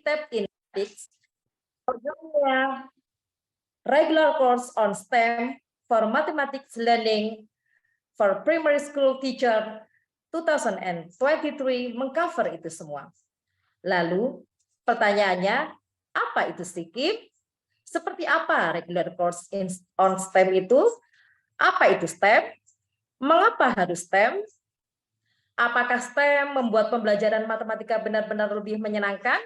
Kitab in Mathematics, programnya Regular Course on STEM for Mathematics Learning for Primary School Teacher 2023 mengcover itu semua. Lalu pertanyaannya, apa itu SIKIM? Seperti apa Regular Course on STEM itu? Apa itu STEM? Mengapa harus STEM? Apakah STEM membuat pembelajaran matematika benar-benar lebih menyenangkan?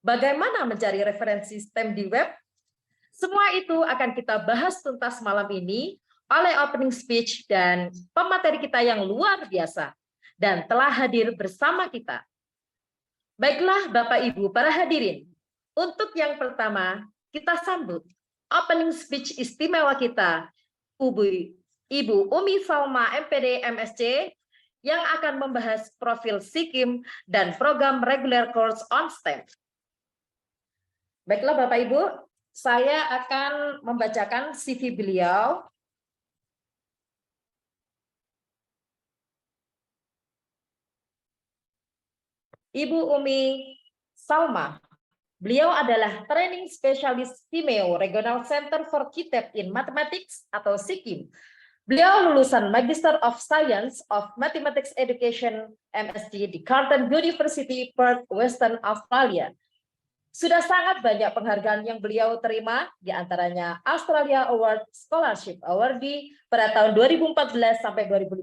Bagaimana mencari referensi STEM di web? Semua itu akan kita bahas tuntas malam ini oleh opening speech dan pemateri kita yang luar biasa dan telah hadir bersama kita. Baiklah Bapak Ibu para hadirin, untuk yang pertama kita sambut opening speech istimewa kita, Ibu Umi Salma MPD MSc, yang akan membahas profil SIKIM dan program Regular Course on STEM. Baiklah Bapak Ibu, saya akan membacakan CV beliau. Ibu Umi Salma, beliau adalah Training Specialist Simeo Regional Center for Kitab in Mathematics atau SIKIM. Beliau lulusan Magister of Science of Mathematics Education MSc di Carleton University, Perth, Western Australia. Sudah sangat banyak penghargaan yang beliau terima, di antaranya Australia Award Scholarship Awardee pada tahun 2014 sampai 2015,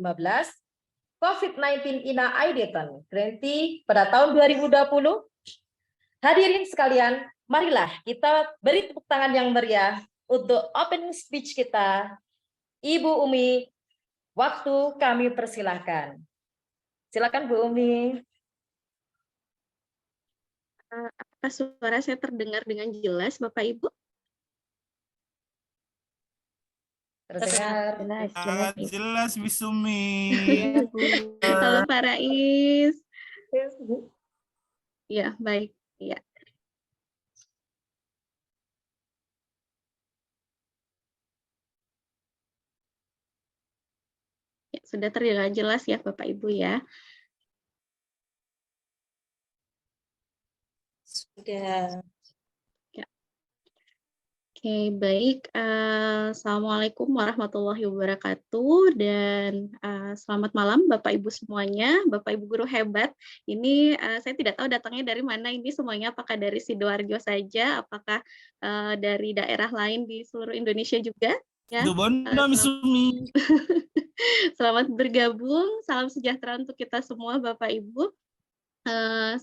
COVID-19 INA Aideton Grantee pada tahun 2020. Hadirin sekalian, marilah kita beri tepuk tangan yang meriah untuk opening speech kita. Ibu Umi, waktu kami persilahkan. Silakan Bu Umi. Apakah suara saya terdengar dengan jelas, Bapak Ibu? Terdengar. Jelas, Bisumi. Halo Pak Rais. Ya, baik. Ya. Sudah terdengar jelas ya Bapak Ibu ya. Sudah. Ya. Oke, baik. Assalamualaikum warahmatullahi wabarakatuh dan selamat malam Bapak Ibu semuanya, Bapak Ibu guru hebat. Ini saya tidak tahu datangnya dari mana ini semuanya, apakah dari Sidoarjo saja, apakah dari daerah lain di seluruh Indonesia juga? Ya. Selamat bergabung, salam sejahtera untuk kita semua Bapak Ibu.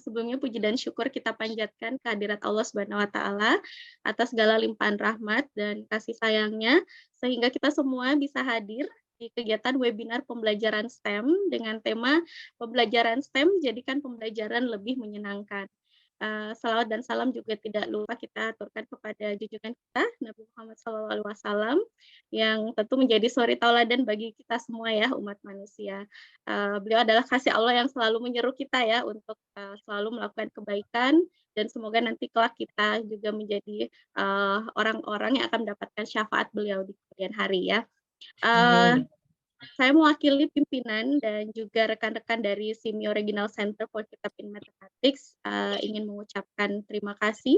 Sebelumnya puji dan syukur kita panjatkan kehadirat Allah Subhanahu wa taala atas segala limpahan rahmat dan kasih sayangnya sehingga kita semua bisa hadir di kegiatan webinar pembelajaran STEM dengan tema pembelajaran STEM jadikan pembelajaran lebih menyenangkan. Salawat dan salam juga tidak lupa kita aturkan kepada junjungan kita Nabi Muhammad SAW yang tentu menjadi suri tauladan bagi kita semua ya umat manusia. Beliau adalah kasih Allah yang selalu menyeru kita ya untuk selalu melakukan kebaikan dan semoga nanti kelak kita juga menjadi orang-orang yang akan mendapatkan syafaat beliau di kemudian hari ya. Saya mewakili pimpinan dan juga rekan-rekan dari Simeo Regional Center for Kitab in Mathematics ingin mengucapkan terima kasih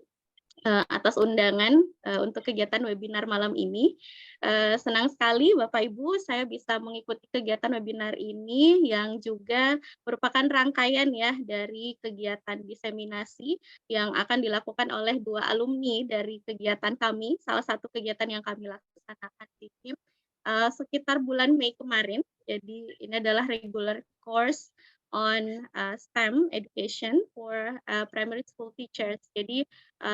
atas undangan untuk kegiatan webinar malam ini. Senang sekali Bapak Ibu saya bisa mengikuti kegiatan webinar ini yang juga merupakan rangkaian ya dari kegiatan diseminasi yang akan dilakukan oleh 2 alumni dari kegiatan kami, salah satu kegiatan yang kami laksanakan di tim sekitar bulan Mei kemarin. Jadi ini adalah regular course on STEM education for primary school teachers. Jadi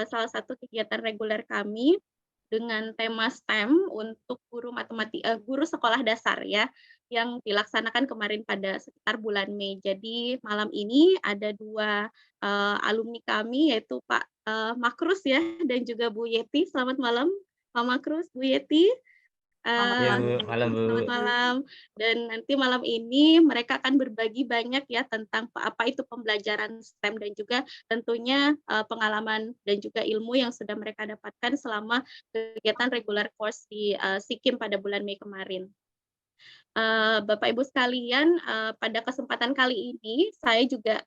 salah satu kegiatan reguler kami dengan tema STEM untuk guru matematika, guru sekolah dasar ya, yang dilaksanakan kemarin pada sekitar bulan Mei. Jadi malam ini ada 2 alumni kami yaitu Pak Makrus ya dan juga Bu Yeti. Selamat malam Pak Makrus, Bu Yeti. Ya, Bu. Malam, Bu. Selamat malam. Dan nanti malam ini mereka akan berbagi banyak ya tentang apa itu pembelajaran STEM dan juga tentunya pengalaman dan juga ilmu yang sudah mereka dapatkan selama kegiatan regular course di SIKIM pada bulan Mei kemarin. Bapak Ibu sekalian, pada kesempatan kali ini saya juga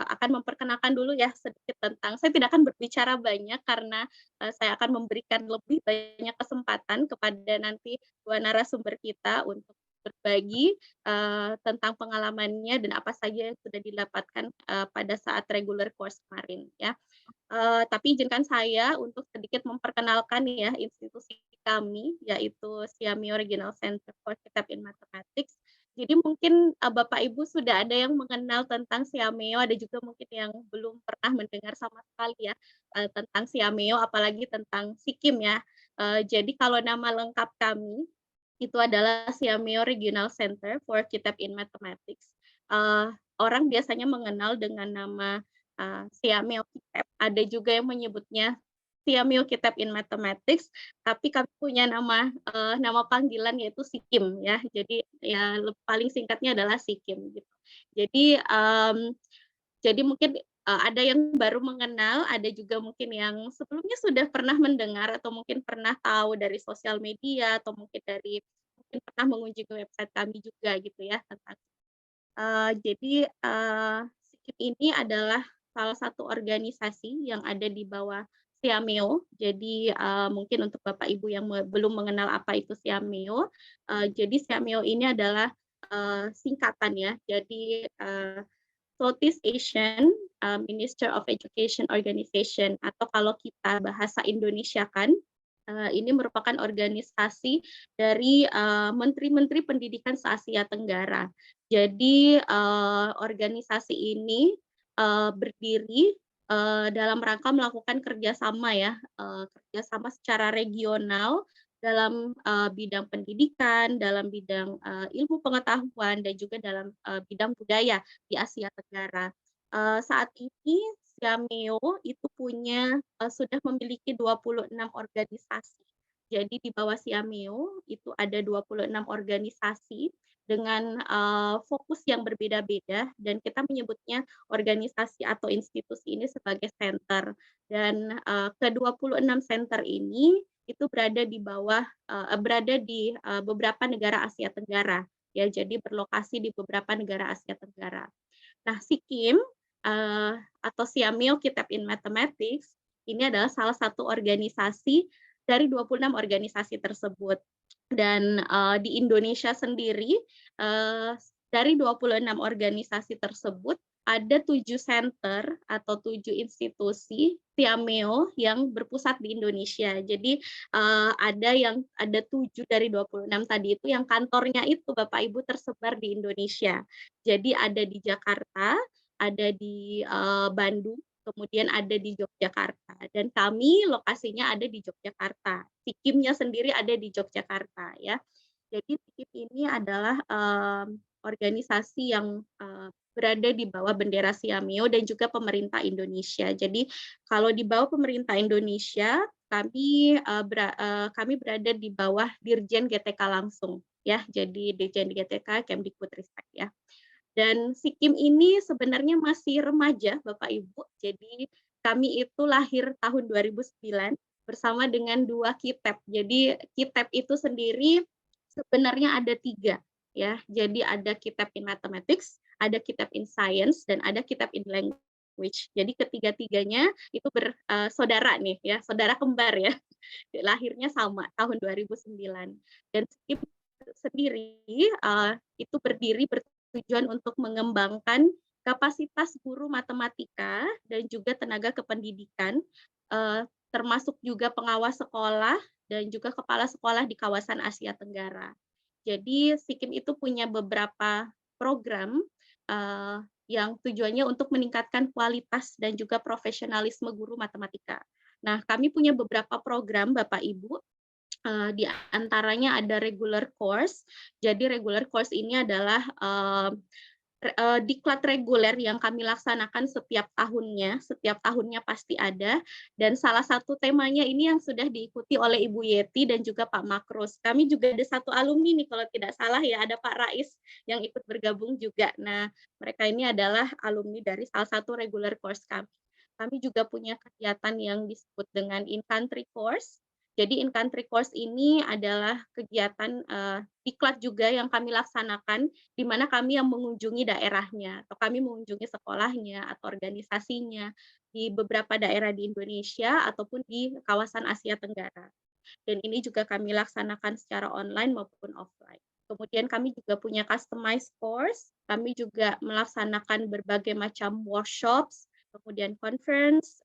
akan memperkenalkan dulu ya sedikit tentang, saya tidak akan berbicara banyak karena saya akan memberikan lebih banyak kesempatan kepada nanti dua narasumber kita untuk berbagi tentang pengalamannya dan apa saja yang sudah didapatkan pada saat regular course kemarin ya. Tapi izinkan saya untuk sedikit memperkenalkan ya institusi kami, yaitu Siameo Regional Center for Kitab in Mathematics. Jadi mungkin Bapak Ibu sudah ada yang mengenal tentang Siameo, ada juga mungkin yang belum pernah mendengar sama sekali ya tentang Siameo, apalagi tentang Sikim ya. Jadi kalau nama lengkap kami itu adalah Siameo Regional Center for Kitab in Mathematics. Orang biasanya mengenal dengan nama Siameo Kitab, ada juga yang menyebutnya Siameo Kitab in Mathematics, tapi kami punya nama panggilan yaitu Sikim ya. Jadi ya paling singkatnya adalah Sikim gitu. Jadi mungkin ada yang baru mengenal, ada juga mungkin yang sebelumnya sudah pernah mendengar atau mungkin pernah tahu dari sosial media atau mungkin pernah mengunjungi website kami juga gitu ya tentang. Jadi Sikim ini adalah salah satu organisasi yang ada di bawah Siameo. Jadi mungkin untuk Bapak Ibu yang belum mengenal apa itu Siameo, jadi Siameo ini adalah singkatan ya. Jadi Southeast Asian Minister of Education Organization, atau kalau kita bahasa Indonesia kan, ini merupakan organisasi dari menteri-menteri pendidikan se-Asia Tenggara. Jadi organisasi ini berdiri dalam rangka melakukan kerjasama ya, kerjasama secara regional dalam bidang pendidikan, dalam bidang ilmu pengetahuan, dan juga dalam bidang budaya di Asia Tenggara. Saat ini Siameo itu sudah memiliki 26 organisasi. Jadi di bawah Siameo itu ada 26 organisasi dengan fokus yang berbeda-beda, dan kita menyebutnya organisasi atau institusi ini sebagai center. Dan ke-26 center ini itu berada di beberapa negara Asia Tenggara ya, jadi berlokasi di beberapa negara Asia Tenggara. Nah, Sikim atau Siameo Kitab in Mathematics ini adalah salah satu organisasi dari 26 organisasi tersebut. Dan di Indonesia sendiri dari 26 organisasi tersebut ada 7 center atau 7 institusi Siameo yang berpusat di Indonesia. Jadi ada 7 dari 26 tadi itu yang kantornya itu Bapak Ibu tersebar di Indonesia. Jadi ada di Jakarta, ada di Bandung, kemudian ada di Yogyakarta, dan kami lokasinya ada di Yogyakarta. Sikimnya sendiri ada di Yogyakarta ya. Jadi Sikim ini adalah organisasi yang berada di bawah bendera Siameo dan juga pemerintah Indonesia. Jadi kalau di bawah pemerintah Indonesia, kami berada di bawah Dirjen GTK langsung ya. Jadi Dirjen GTK Kemdikbudristek ya. Dan Sikim ini sebenarnya masih remaja Bapak Ibu. Jadi kami itu lahir tahun 2009 bersama dengan 2 kitab. Jadi kitab itu sendiri sebenarnya ada 3 ya. Jadi ada kitab in mathematics, ada kitab in science, dan ada kitab in language. Jadi ketiga-tiganya itu bersaudara nih ya, saudara kembar ya. Lahirnya sama tahun 2009. Dan Sikim sendiri itu berdiri tujuan untuk mengembangkan kapasitas guru matematika dan juga tenaga kependidikan, termasuk juga pengawas sekolah dan juga kepala sekolah di kawasan Asia Tenggara. Jadi Sikim itu punya beberapa program yang tujuannya untuk meningkatkan kualitas dan juga profesionalisme guru matematika. Nah, kami punya beberapa program Bapak Ibu. Di antaranya ada regular course. Jadi regular course ini adalah diklat reguler yang kami laksanakan setiap tahunnya pasti ada, dan salah satu temanya ini yang sudah diikuti oleh Ibu Yeti dan juga Pak Makros. Kami juga ada satu alumni nih kalau tidak salah ya, ada Pak Rais yang ikut bergabung juga. Nah, mereka ini adalah alumni dari salah satu regular course kami. Kami juga punya kegiatan yang disebut dengan in-country course. Jadi in-country course ini adalah kegiatan diklat juga yang kami laksanakan, di mana kami yang mengunjungi daerahnya, atau kami mengunjungi sekolahnya, atau organisasinya, di beberapa daerah di Indonesia, ataupun di kawasan Asia Tenggara. Dan ini juga kami laksanakan secara online maupun offline. Kemudian kami juga punya customized course, kami juga melaksanakan berbagai macam workshops, kemudian conference,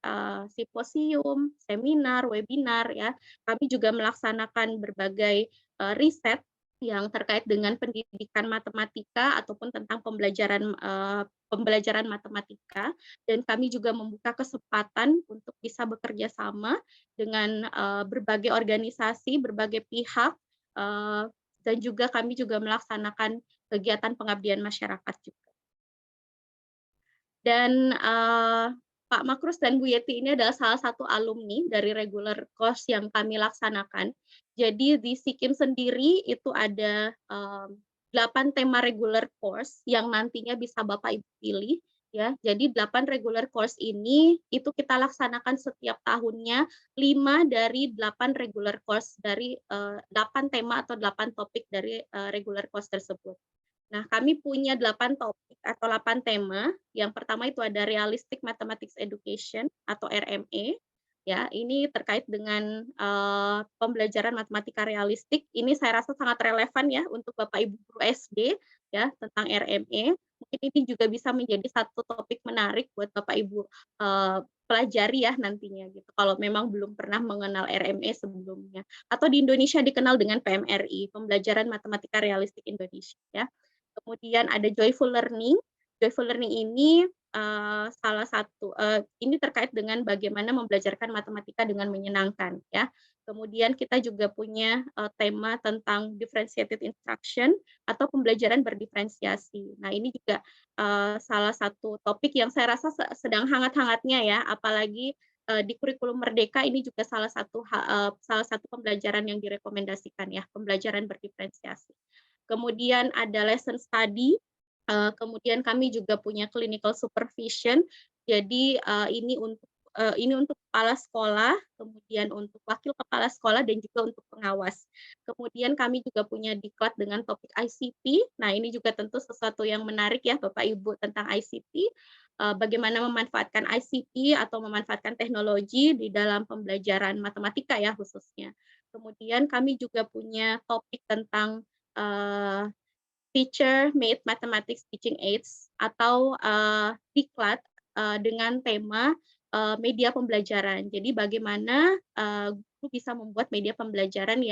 simposium, seminar, webinar ya. Kami juga melaksanakan berbagai riset yang terkait dengan pendidikan matematika ataupun tentang pembelajaran matematika, dan kami juga membuka kesempatan untuk bisa bekerja sama dengan berbagai organisasi, berbagai pihak, dan juga kami juga melaksanakan kegiatan pengabdian masyarakat juga. Dan Pak Makrus dan Bu Yeti ini adalah salah satu alumni dari regular course yang kami laksanakan. Jadi di SIKIM sendiri itu ada 8 tema regular course yang nantinya bisa Bapak Ibu pilih. Ya, jadi 8 regular course ini itu kita laksanakan setiap tahunnya 5 dari 8 regular course dari 8 tema atau 8 topik dari regular course tersebut. Nah, kami punya 8 topik atau 8 tema. Yang pertama itu ada Realistic Mathematics Education atau RME. Ya, ini terkait dengan pembelajaran matematika realistik. Ini saya rasa sangat relevan ya untuk Bapak Ibu guru SD ya tentang RME. Mungkin ini juga bisa menjadi satu topik menarik buat Bapak Ibu pelajari ya nantinya gitu. Kalau memang belum pernah mengenal RME sebelumnya, atau di Indonesia dikenal dengan PMRI, Pembelajaran Matematika Realistik Indonesia ya. Kemudian ada Joyful Learning. Joyful Learning ini salah satu ini terkait dengan bagaimana membelajarkan matematika dengan menyenangkan ya. Kemudian kita juga punya tema tentang differentiated instruction atau pembelajaran berdiferensiasi. Nah, ini juga salah satu topik yang saya rasa sedang hangat-hangatnya ya, apalagi di kurikulum Merdeka ini juga salah satu pembelajaran yang direkomendasikan ya, pembelajaran berdiferensiasi. Kemudian ada lesson study, kemudian kami juga punya clinical supervision. Jadi ini untuk kepala sekolah, kemudian untuk wakil kepala sekolah dan juga untuk pengawas. Kemudian kami juga punya diklat dengan topik ICT. Nah, ini juga tentu sesuatu yang menarik ya Bapak Ibu tentang ICT. Bagaimana memanfaatkan ICT atau memanfaatkan teknologi di dalam pembelajaran matematika ya khususnya. Kemudian kami juga punya topik tentang Teacher Made Mathematics Teaching Aids atau diklat dengan tema media pembelajaran. Jadi bagaimana guru bisa membuat media pembelajaran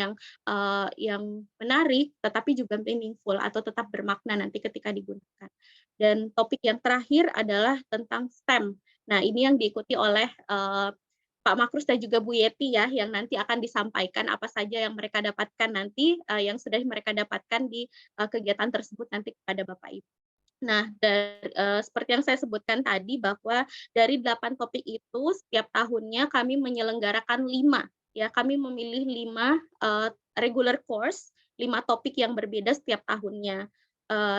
yang menarik, tetapi juga meaningful atau tetap bermakna nanti ketika digunakan. Dan topik yang terakhir adalah tentang STEM. Nah, ini yang diikuti oleh Pak Makrus dan juga Bu Yeti ya, yang nanti akan disampaikan apa saja yang mereka dapatkan nanti, yang sudah mereka dapatkan di kegiatan tersebut nanti kepada Bapak Ibu. Nah, seperti yang saya sebutkan tadi bahwa dari 8 topik itu setiap tahunnya kami menyelenggarakan 5 ya, kami memilih 5 regular course, 5 topik yang berbeda setiap tahunnya.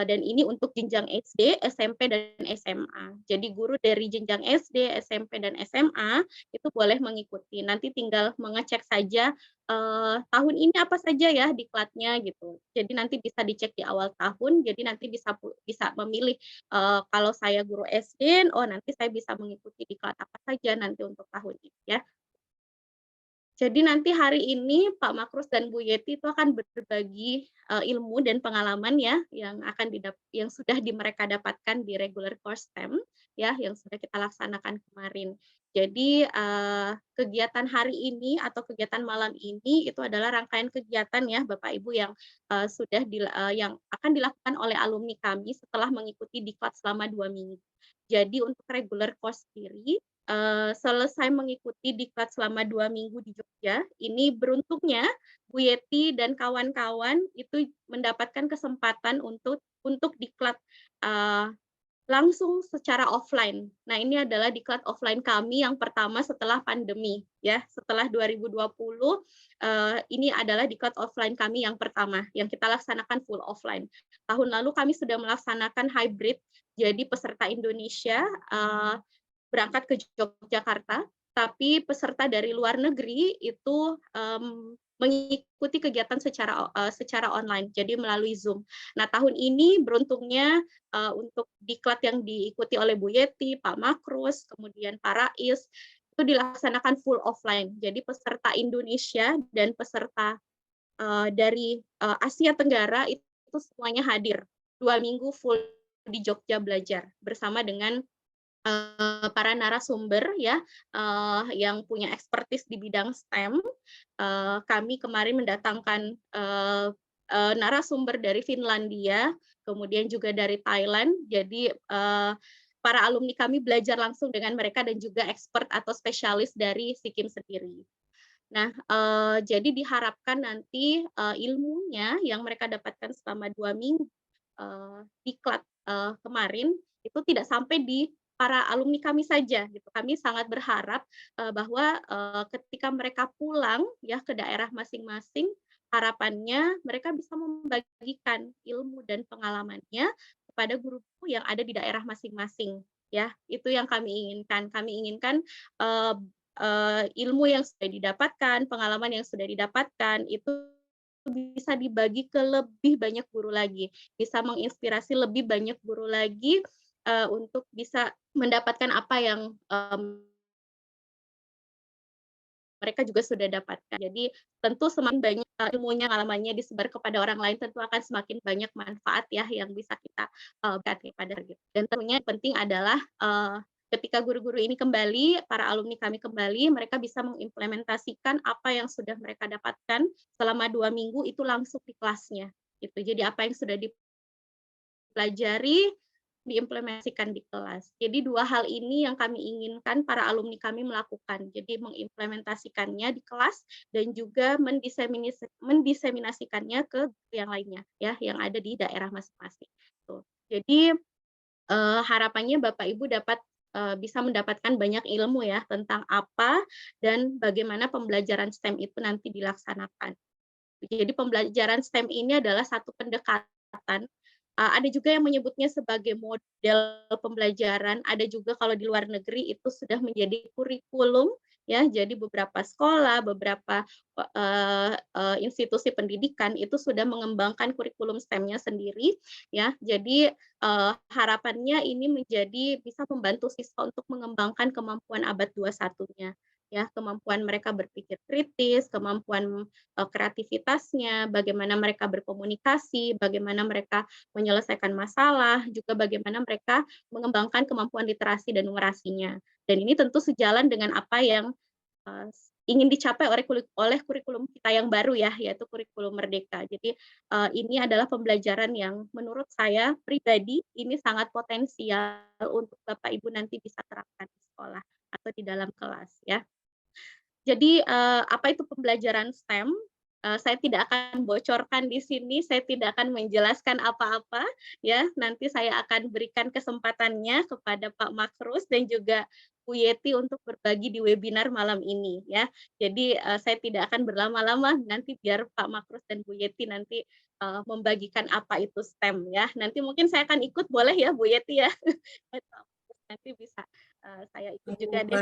Dan ini untuk jenjang SD, SMP, dan SMA. Jadi guru dari jenjang SD, SMP, dan SMA itu boleh mengikuti. Nanti tinggal mengecek saja tahun ini apa saja ya diklatnya gitu. Jadi nanti bisa dicek di awal tahun. Jadi nanti bisa memilih kalau saya guru SD, oh nanti saya bisa mengikuti diklat apa saja nanti untuk tahun ini ya. Jadi nanti hari ini Pak Makrus dan Bu Yeti itu akan berbagi ilmu dan pengalaman ya yang sudah mereka dapatkan di regular course STEM ya yang sudah kita laksanakan kemarin. Jadi kegiatan hari ini atau kegiatan malam ini itu adalah rangkaian kegiatan ya Bapak Ibu yang yang akan dilakukan oleh alumni kami setelah mengikuti diklat selama 2 minggu. Jadi untuk regular course sendiri selesai mengikuti diklat selama 2 minggu di Jogja, ini beruntungnya Bu Yeti dan kawan-kawan itu mendapatkan kesempatan untuk diklat langsung secara offline. Nah, ini adalah diklat offline kami yang pertama setelah pandemi ya. Setelah 2020 ini adalah diklat offline kami yang pertama yang kita laksanakan full offline. Tahun lalu kami sudah melaksanakan hybrid. Jadi peserta Indonesia berangkat ke Yogyakarta tapi peserta dari luar negeri itu mengikuti kegiatan secara online, jadi melalui Zoom. Nah, tahun ini beruntungnya untuk diklat yang diikuti oleh Bu Yeti, Pak Makrus, kemudian Pak Rais, itu dilaksanakan full offline. Jadi peserta Indonesia dan peserta dari Asia Tenggara itu semuanya hadir 2 minggu full di Jogja belajar bersama dengan para narasumber ya yang punya ekspertis di bidang STEM. Kami kemarin mendatangkan narasumber dari Finlandia, kemudian juga dari Thailand. Jadi para alumni kami belajar langsung dengan mereka dan juga expert atau spesialis dari SIKIM sendiri. Nah, jadi diharapkan nanti ilmunya yang mereka dapatkan selama 2 minggu diklat kemarin itu tidak sampai di para alumni kami saja gitu. Kami sangat berharap bahwa ketika mereka pulang ya ke daerah masing-masing, harapannya mereka bisa membagikan ilmu dan pengalamannya kepada guru-guru yang ada di daerah masing-masing ya. Itu yang kami inginkan. Kami inginkan ilmu yang sudah didapatkan, pengalaman yang sudah didapatkan itu bisa dibagi ke lebih banyak guru lagi, bisa menginspirasi lebih banyak guru lagi untuk bisa mendapatkan apa yang mereka juga sudah dapatkan. Jadi tentu semakin banyak ilmunya, pengalamannya disebar kepada orang lain, tentu akan semakin banyak manfaat ya yang bisa kita berikan kepada gitu. Dan tentunya yang penting adalah ketika guru-guru ini kembali, para alumni kami kembali, mereka bisa mengimplementasikan apa yang sudah mereka dapatkan selama 2 minggu itu langsung di kelasnya. Gitu. Jadi apa yang sudah dipelajari diimplementasikan di kelas. Jadi 2 hal ini yang kami inginkan para alumni kami melakukan. Jadi mengimplementasikannya di kelas dan juga mendiseminasikannya ke yang lainnya ya, yang ada di daerah masing-masing. Jadi harapannya Bapak Ibu dapat bisa mendapatkan banyak ilmu ya tentang apa dan bagaimana pembelajaran STEM itu nanti dilaksanakan. Jadi pembelajaran STEM ini adalah satu pendekatan. Ada juga yang menyebutnya sebagai model pembelajaran, ada juga kalau di luar negeri itu sudah menjadi kurikulum ya. Jadi beberapa sekolah, beberapa institusi pendidikan itu sudah mengembangkan kurikulum STEM-nya sendiri ya. Jadi harapannya ini menjadi bisa membantu siswa untuk mengembangkan kemampuan abad 21-nya. Ya, kemampuan mereka berpikir kritis, kemampuan kreativitasnya, bagaimana mereka berkomunikasi, bagaimana mereka menyelesaikan masalah, juga bagaimana mereka mengembangkan kemampuan literasi dan numerasinya. Dan ini tentu sejalan dengan apa yang ingin dicapai oleh kurikulum kita yang baru ya, yaitu kurikulum Merdeka. Jadi ini adalah pembelajaran yang menurut saya pribadi ini sangat potensial untuk Bapak Ibu nanti bisa terapkan di sekolah atau di dalam kelas ya. Jadi apa itu pembelajaran STEM? Saya tidak akan bocorkan di sini, saya tidak akan menjelaskan apa-apa ya. Nanti saya akan berikan kesempatannya kepada Pak Makrus dan juga Bu Yeti untuk berbagi di webinar malam ini ya. Jadi saya tidak akan berlama-lama, nanti biar Pak Makrus dan Bu Yeti nanti membagikan apa itu STEM ya. Nanti mungkin saya akan ikut, boleh ya Bu Yeti ya. Nanti bisa saya ikut juga deh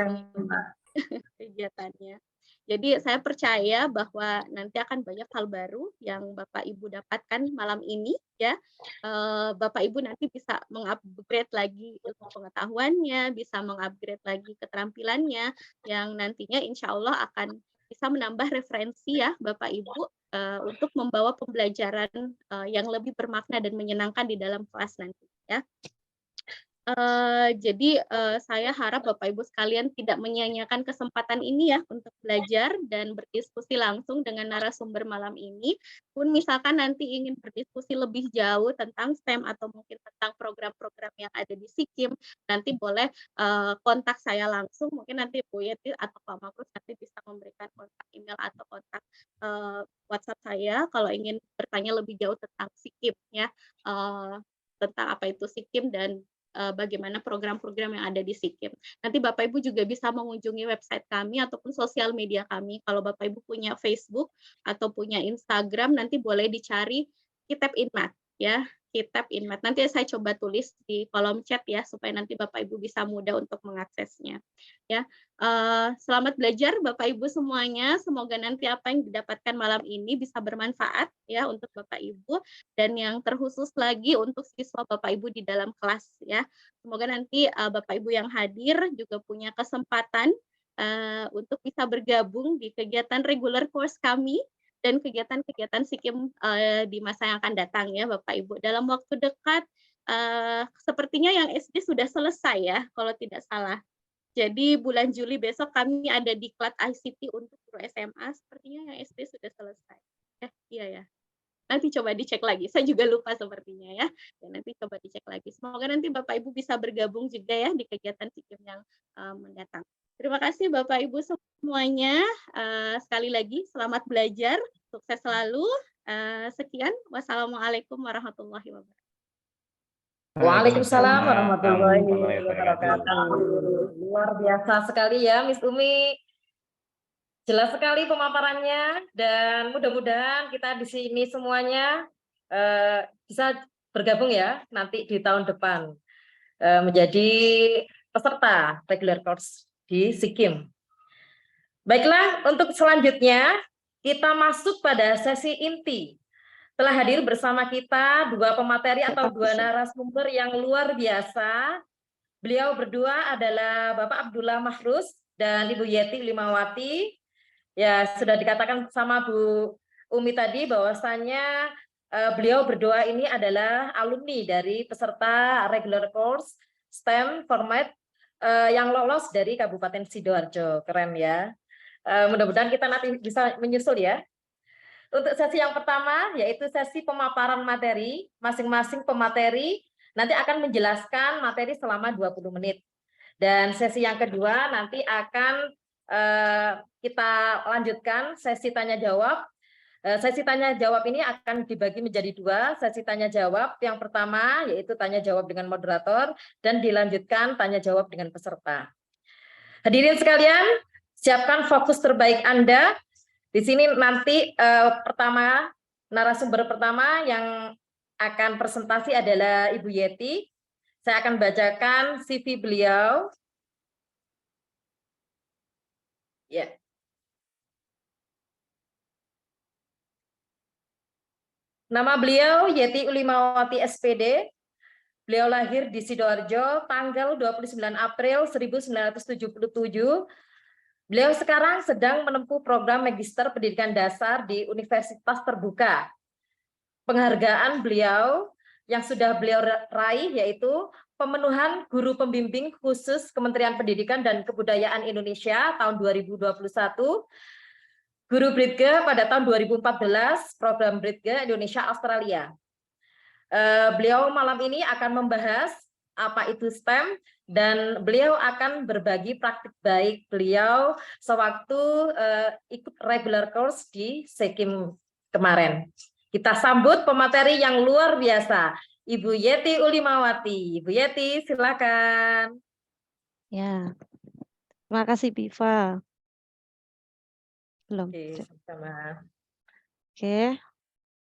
kegiatannya. Jadi saya percaya bahwa nanti akan banyak hal baru yang Bapak Ibu dapatkan malam ini ya. Bapak Ibu nanti bisa mengupgrade lagi ilmu pengetahuannya, bisa mengupgrade lagi keterampilannya yang nantinya insya Allah akan bisa menambah referensi ya Bapak Ibu untuk membawa pembelajaran yang lebih bermakna dan menyenangkan di dalam kelas nanti ya. Jadi saya harap Bapak Ibu sekalian tidak menyia-nyiakan kesempatan ini ya untuk belajar dan berdiskusi langsung dengan narasumber malam ini. Pun misalkan nanti ingin berdiskusi lebih jauh tentang STEM atau mungkin tentang program-program yang ada di SIKIM, nanti boleh kontak saya langsung. Mungkin nanti Bu Yeti atau Pak Makrus nanti bisa memberikan kontak email atau kontak WhatsApp saya kalau ingin bertanya lebih jauh tentang SIKIM ya, tentang apa itu SIKIM dan bagaimana program-program yang ada di SIKIM. Nanti Bapak Ibu juga bisa mengunjungi website kami ataupun sosial media kami. Kalau Bapak Ibu punya Facebook atau punya Instagram, nanti boleh dicari Kitab Inmat ya. Kitab Inmat. Nanti saya coba tulis di kolom chat ya supaya nanti Bapak Ibu bisa mudah untuk mengaksesnya. Ya, selamat belajar Bapak Ibu semuanya. Semoga nanti apa yang didapatkan malam ini bisa bermanfaat ya untuk Bapak Ibu dan yang terkhusus lagi untuk siswa Bapak Ibu di dalam kelas ya. Semoga nanti Bapak Ibu yang hadir juga punya kesempatan untuk bisa bergabung di kegiatan regular course kami dan kegiatan-kegiatan SIKIM di masa yang akan datang ya Bapak Ibu. Dalam waktu dekat, sepertinya yang SD sudah selesai ya, kalau tidak salah. Jadi bulan Juli besok kami ada diklat ICT untuk guru SMA, sepertinya yang SD sudah selesai. Iya ya. Nanti coba dicek lagi, saya juga lupa sepertinya ya. Nanti coba dicek lagi. Semoga nanti Bapak Ibu bisa bergabung juga ya di kegiatan SIKIM yang mendatang. Terima kasih Bapak Ibu semuanya. Sekali lagi selamat belajar, sukses selalu. Sekian, wassalamualaikum warahmatullahi wabarakatuh. Waalaikumsalam warahmatullahi wabarakatuh. wabarakatuh. Luar biasa sekali ya Miss Umi. Jelas sekali pemaparannya dan mudah-mudahan kita di sini semuanya bisa bergabung ya nanti di tahun depan menjadi peserta regular course di SIKIM. Baiklah, untuk selanjutnya kita masuk pada sesi inti. Telah hadir bersama kita dua pemateri atau dua narasumber yang luar biasa. Beliau berdua adalah Bapak Abdullah Mahrus dan Ibu Yeti Ulimawati. Ya, sudah dikatakan sama Bu Umi tadi bahwasannya beliau berdua ini adalah alumni dari peserta regular course STEM format yang lolos dari Kabupaten Sidoarjo. Keren ya. Mudah-mudahan kita nanti bisa menyusul ya. Untuk sesi yang pertama yaitu sesi pemaparan materi, masing-masing pemateri nanti akan menjelaskan materi selama 20 menit. Dan sesi yang kedua nanti akan kita lanjutkan sesi tanya jawab. Sesi tanya jawab ini akan dibagi menjadi dua, sesi tanya jawab yang pertama yaitu tanya jawab dengan moderator dan dilanjutkan tanya jawab dengan peserta. Hadirin sekalian, siapkan fokus terbaik Anda. Di sini nanti narasumber pertama yang akan presentasi adalah Ibu Yeti. Saya akan bacakan CV beliau. Ya. Nama beliau Yeti Ulimawati SPD. Beliau lahir di Sidoarjo tanggal 29 April 1977. Beliau sekarang sedang menempuh program Magister Pendidikan Dasar di Universitas Terbuka. Penghargaan beliau yang sudah beliau raih yaitu pemenuhan guru pembimbing khusus Kementerian Pendidikan dan Kebudayaan Indonesia tahun 2021, guru Bridge pada tahun 2014, program Bridge Indonesia Australia. Beliau malam ini akan membahas apa itu STEM dan beliau akan berbagi praktik baik beliau sewaktu ikut regular course di SIKIM kemarin. Kita sambut pemateri yang luar biasa, Ibu Yeti Ulimawati. Ibu Yeti, silakan. Ya, terima kasih Biva. Belum. Oke, sama. Oke,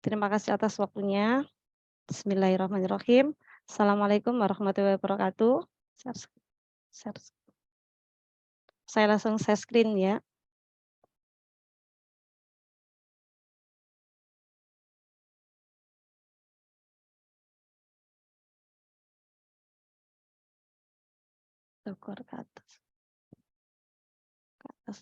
terima kasih atas waktunya. Bismillahirrahmanirrahim. Assalamualaikum warahmatullahi wabarakatuh. Saya langsung share screen ya. Dokor ke atas. Ke atas.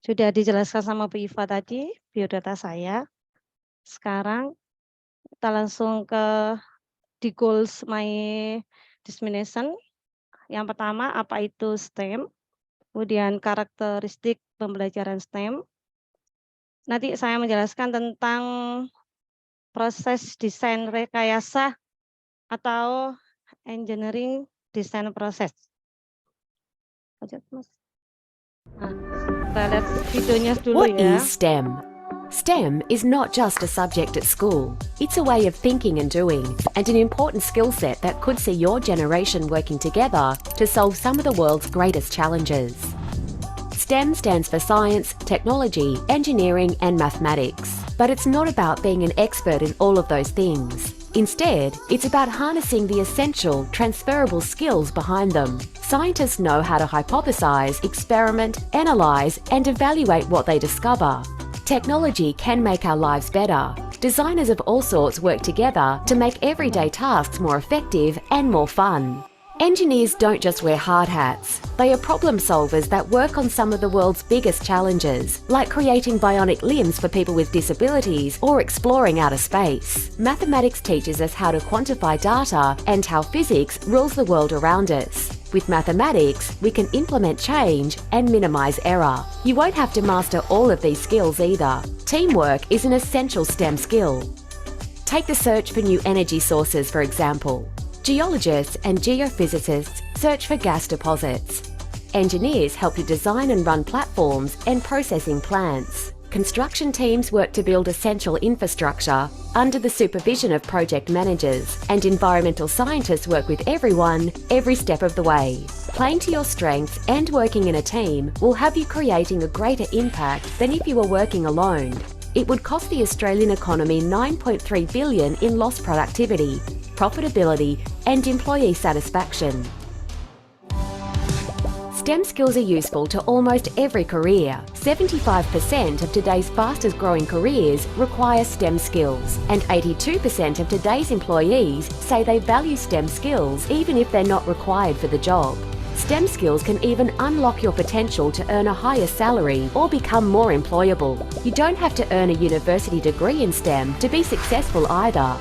Sudah dijelaskan sama Bu Iva tadi biodata saya. Sekarang kita langsung ke di goals my dissemination. Yang pertama apa itu STEM, kemudian karakteristik pembelajaran STEM. Nanti saya menjelaskan tentang proses desain rekayasa atau engineering design proses. Nah, kita lihat videonya dulu What ya. is STEM? STEM is not just a subject at school. It's a way of thinking and doing, and an important skill set that could see your generation working together to solve some of the world's greatest challenges. STEM stands for science, technology, engineering, and mathematics. But it's not about being an expert in all of those things. Instead, it's about harnessing the essential, transferable skills behind them. Scientists know how to hypothesize, experiment, analyze, and evaluate what they discover. Technology can make our lives better. Designers of all sorts work together to make everyday tasks more effective and more fun. Engineers don't just wear hard hats. They are problem solvers that work on some of the world's biggest challenges, like creating bionic limbs for people with disabilities or exploring outer space. Mathematics teaches us how to quantify data and how physics rules the world around us. With mathematics, we can implement change and minimize error. You won't have to master all of these skills either. Teamwork is an essential STEM skill. Take the search for new energy sources, for example. Geologists and geophysicists search for gas deposits. Engineers help you design and run platforms and processing plants. Construction teams work to build essential infrastructure under the supervision of project managers, and environmental scientists work with everyone, every step of the way. Playing to your strengths and working in a team will have you creating a greater impact than if you were working alone. It would cost the Australian economy $9.3 billion in lost productivity, profitability, and employee satisfaction. STEM skills are useful to almost every career. 75% of today's fastest growing careers require STEM skills, and 82% of today's employees say they value STEM skills even if they're not required for the job. STEM skills can even unlock your potential to earn a higher salary or become more employable. You don't have to earn a university degree in STEM to be successful either.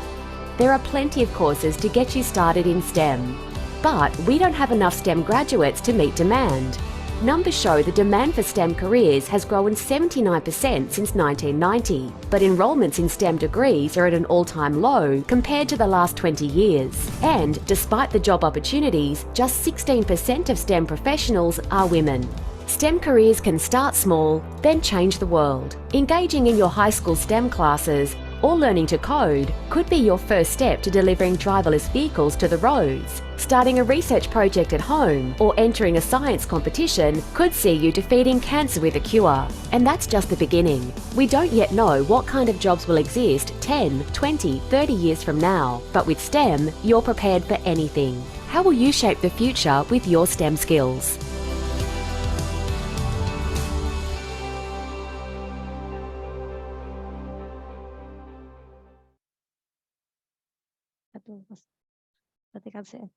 There are plenty of courses to get you started in STEM. But we don't have enough STEM graduates to meet demand. Numbers show the demand for STEM careers has grown 79% since 1990, but enrolments in STEM degrees are at an all-time low compared to the last 20 years. And despite the job opportunities, just 16% of STEM professionals are women. STEM careers can start small, then change the world. Engaging in your high school STEM classes or learning to code could be your first step to delivering driverless vehicles to the roads. Starting a research project at home or entering a science competition could see you defeating cancer with a cure. And that's just the beginning. We don't yet know what kind of jobs will exist 10, 20, 30 years from now. But with STEM, you're prepared for anything. How will you shape the future with your STEM skills? Aduh, Mas. Matikan saya.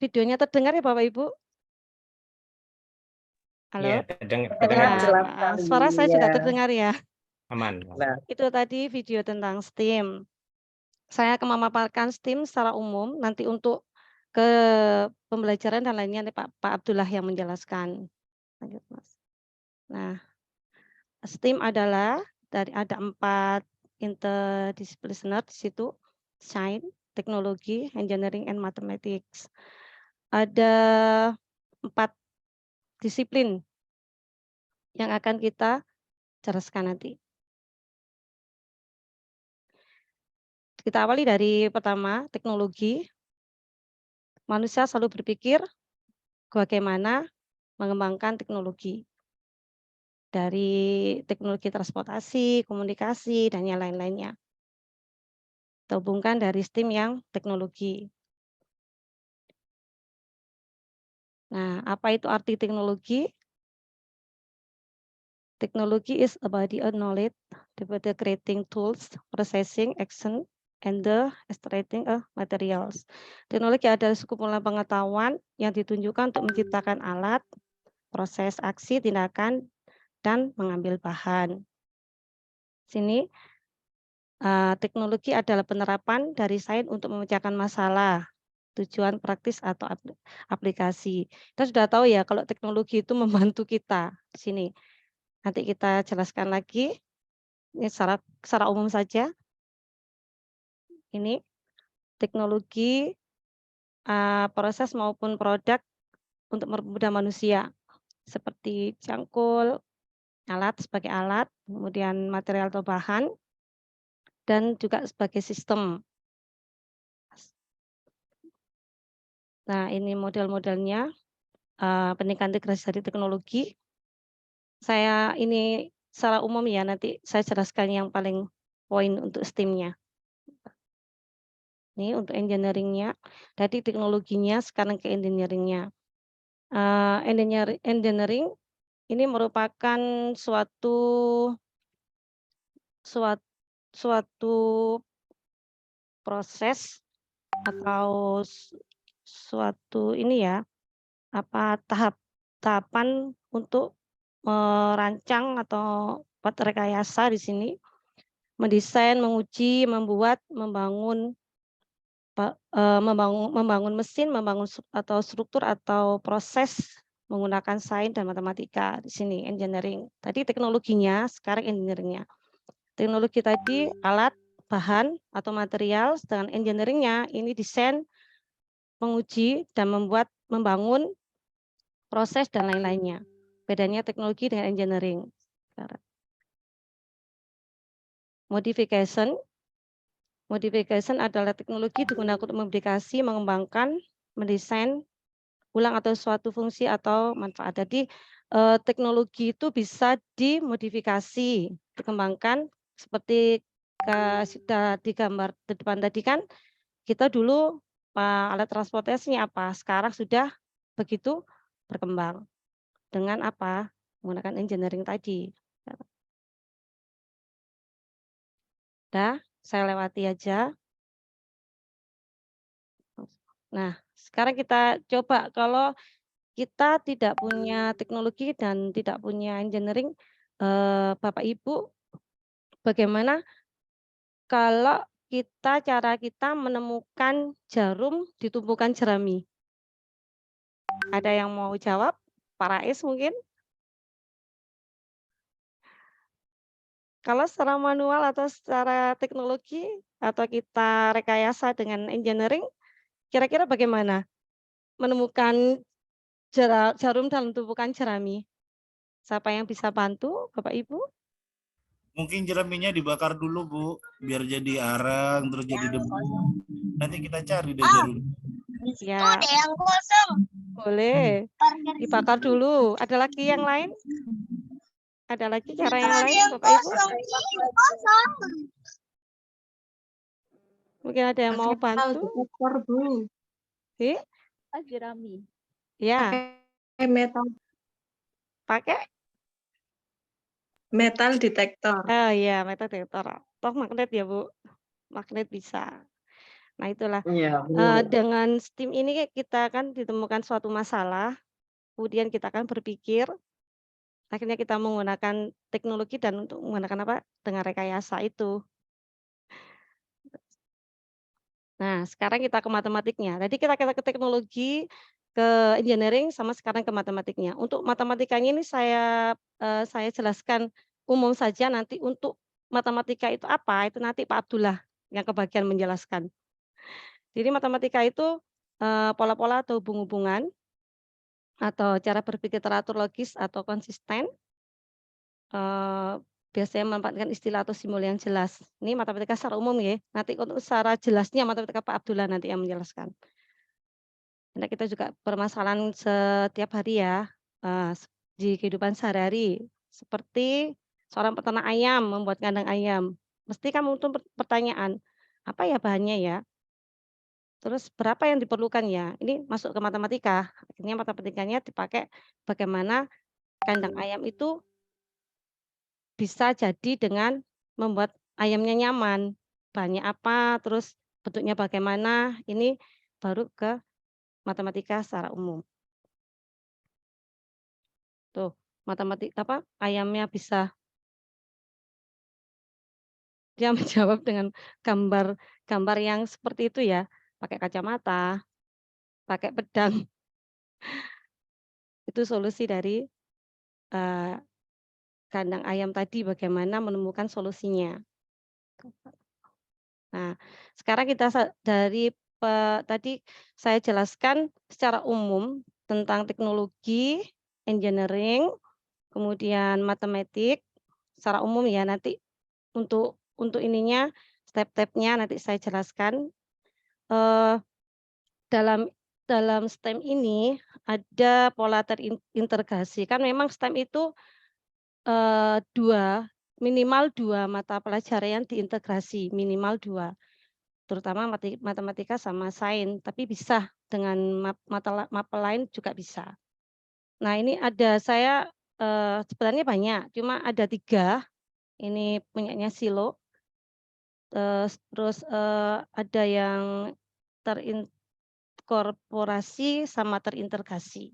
Videonya terdengar ya Bapak Ibu? Halo? Iya, terdengar. Terdengar Ya, jelas sekali, suara saya juga ya. terdengar ya. Aman. Nah, Itu tadi video tentang STEAM. Saya akan memaparkan STEAM secara umum, nanti untuk ke pembelajaran dan lainnya nanti Pak Abdullah yang menjelaskan. Lanjut, Mas. Nah, STEAM adalah ada 4 interdiscipliner di situ, Science, Teknologi, Engineering, and Mathematics. Ada 4 disiplin yang akan kita jelaskan nanti. Kita awali dari pertama, teknologi. Manusia selalu berpikir bagaimana mengembangkan teknologi. Dari teknologi transportasi, komunikasi, dan yang lain-lainnya. Kita hubungkan dari STEAM yang teknologi. Nah, apa itu arti teknologi? Technology is about the knowledge, the creating tools, processing action, and the extracting materials. Teknologi adalah sekumpulan pengetahuan yang ditunjukkan untuk menciptakan alat, proses aksi, tindakan, dan mengambil bahan. Sini, teknologi adalah penerapan dari sains untuk memecahkan masalah, tujuan praktis atau aplikasi. Kita sudah tahu ya kalau teknologi itu membantu kita. Di sini. Nanti kita jelaskan lagi, ini secara umum saja. Ini teknologi proses maupun produk untuk mempermudah manusia, seperti cangkul, alat sebagai alat, kemudian material atau bahan, dan juga sebagai sistem. Nah, ini model-modelnya. pendidikan integrasi dari teknologi. Saya ini secara umum ya, nanti saya jelaskan yang paling poin untuk STEM-nya. Ini untuk engineering-nya, tadi teknologinya, sekarang ke engineering-nya. Engineering ini merupakan suatu proses atau suatu ini ya, tahapan untuk merancang atau buat rekayasa di sini, mendesain, menguji, membuat, membangun mesin, membangun atau struktur atau proses menggunakan sains dan matematika di sini engineering. Tadi teknologinya, sekarang engineering-nya. Teknologi tadi alat, bahan atau material, sedangkan engineering-nya ini desain, menguji dan membangun proses dan lain-lainnya. Bedanya teknologi dengan engineering. Modification adalah teknologi digunakan untuk memodifikasi, mengembangkan, mendesain ulang atau suatu fungsi atau manfaat. Jadi teknologi itu bisa dimodifikasi, dikembangkan seperti sudah digambar di depan tadi kan, kita dulu alat transportasinya apa, sekarang sudah begitu berkembang. Dengan apa? Menggunakan engineering tadi. Dah, saya lewati aja. Nah, sekarang kita coba kalau kita tidak punya teknologi dan tidak punya engineering, Bapak Ibu, bagaimana kalau cara kita menemukan jarum di tumpukan jerami? Ada yang mau jawab? Pak Rais mungkin? Kalau secara manual atau secara teknologi atau kita rekayasa dengan engineering, kira-kira bagaimana menemukan jarum dalam tumpukan jerami? Siapa yang bisa bantu, Bapak Ibu? Mungkin jeraminya dibakar dulu, Bu, biar jadi arang, terus jadi debu. Nanti kita cari deh jarum. Ya, ada yang kosong. Boleh. Dibakar dulu. Ada lagi yang lain? Ada lagi cara yang lain, Bapak Ibu? Mungkin ada yang mau bantu? Sih? Jerami. Ya. Metal detektor. Oh iya, metal detektor. Toh magnet ya, Bu. Magnet bisa. Nah, itulah. Dengan STEAM ini kita kan ditemukan suatu masalah, kemudian kita akan berpikir, akhirnya kita menggunakan teknologi dan untuk menggunakan apa? Dengan rekayasa itu. Nah, sekarang kita ke matematiknya. Tadi kita ke teknologi, ke engineering, sama sekarang ke matematiknya. Untuk matematikanya ini saya jelaskan umum saja, nanti untuk matematika itu apa, itu nanti Pak Abdullah yang kebagian menjelaskan. Jadi matematika itu pola-pola atau hubung-hubungan, atau cara berpikir teratur, logis, atau konsisten, biasanya memanfaatkan istilah atau simbol yang jelas. Ini matematika secara umum ya, nanti untuk secara jelasnya matematika Pak Abdullah nanti yang menjelaskan. Karena kita juga permasalahan setiap hari ya, di kehidupan sehari-hari. Seperti seorang peternak ayam, membuat kandang ayam. Mesti kamu tuh pertanyaan, apa ya bahannya ya? Terus berapa yang diperlukan ya? Ini masuk ke matematika. Akhirnya matematikanya dipakai bagaimana kandang ayam itu bisa jadi dengan membuat ayamnya nyaman. Bahannya apa, terus bentuknya bagaimana, ini baru ke matematika secara umum. Tuh, ayamnya bisa dia menjawab dengan gambar yang seperti itu ya, pakai kacamata, pakai pedang. Itu solusi dari kandang ayam tadi, bagaimana menemukan solusinya. Nah, sekarang kita tadi saya jelaskan secara umum tentang teknologi, engineering, kemudian matematik, secara umum ya, nanti untuk step-stepnya nanti saya jelaskan. Dalam dalam STEM ini ada pola terintegrasi. Kan memang STEM itu minimal dua mata pelajaran yang diintegrasi, minimal dua, terutama matematika sama sains, tapi bisa dengan mapel lain juga bisa. Nah ini ada saya sebenarnya banyak, cuma ada 3, ini punyanya Silo, terus ada yang terinkorporasi sama terintegrasi.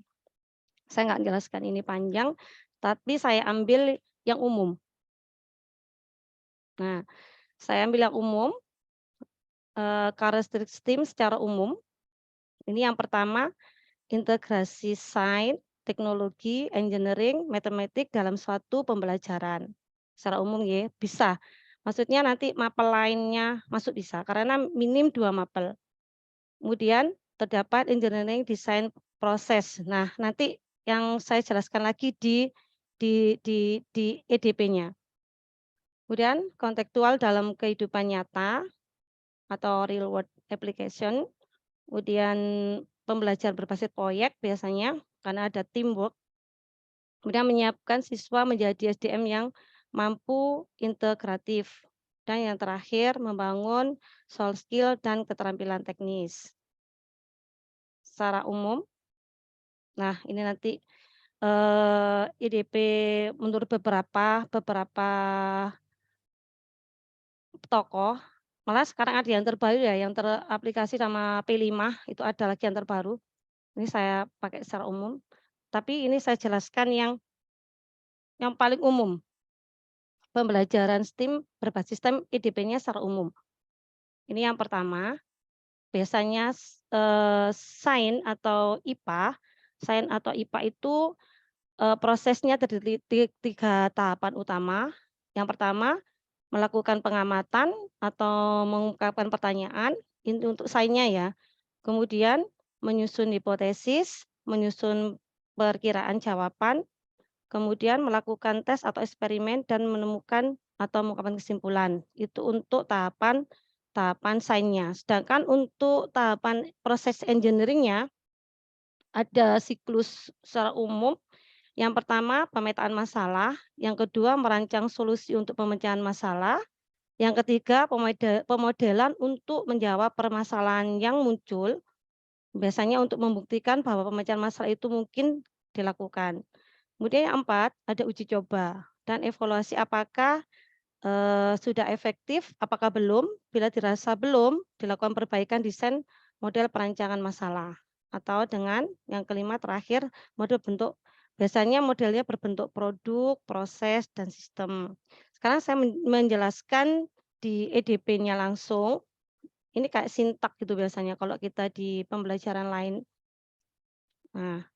Saya nggak jelaskan ini panjang, tapi saya ambil yang umum. Nah, saya ambil yang umum, karakteristik STEM secara umum. Ini yang pertama, integrasi sains, teknologi, engineering, matematik dalam suatu pembelajaran. Secara umum ya, bisa. Maksudnya nanti mapel lainnya masuk bisa, karena minim 2 mapel. Kemudian terdapat engineering desain proses. Nah, nanti yang saya jelaskan lagi di EDP-nya. Kemudian kontekstual dalam kehidupan nyata atau real world application. Kemudian pembelajaran berbasis proyek biasanya karena ada teamwork. Kemudian menyiapkan siswa menjadi SDM yang mampu integratif. Dan yang terakhir membangun soft skill dan keterampilan teknis. Secara umum, nah ini nanti IDP menurut beberapa tokoh, malah sekarang ada yang terbaru ya, yang teraplikasi sama P5 itu ada lagi yang terbaru. Ini saya pakai secara umum, tapi ini saya jelaskan yang paling umum. Pembelajaran STEM berbasis STEM IDP-nya secara umum. Ini yang pertama, biasanya sains atau IPA. Sains atau IPA itu prosesnya terdiri 3 tahapan utama. Yang pertama, melakukan pengamatan atau mengungkapkan pertanyaan, ini untuk sainsnya ya. Kemudian menyusun hipotesis, menyusun perkiraan jawaban, kemudian melakukan tes atau eksperimen dan menemukan atau mengungkapkan kesimpulan. Itu untuk tahapan sainsnya. Sedangkan untuk tahapan proses engineering-nya ada siklus secara umum. Yang pertama, pemetaan masalah. Yang kedua, merancang solusi untuk pemecahan masalah. Yang ketiga, pemodelan untuk menjawab permasalahan yang muncul. Biasanya untuk membuktikan bahwa pemecahan masalah itu mungkin dilakukan. Kemudian yang 4, ada uji coba dan evaluasi apakah sudah efektif, apakah belum. Bila dirasa belum, dilakukan perbaikan desain model perancangan masalah. Atau dengan yang kelima terakhir, model bentuk. Biasanya modelnya berbentuk produk, proses, dan sistem. Sekarang saya menjelaskan di EDP-nya langsung. Ini kayak sintak gitu biasanya kalau kita di pembelajaran lain. Nah,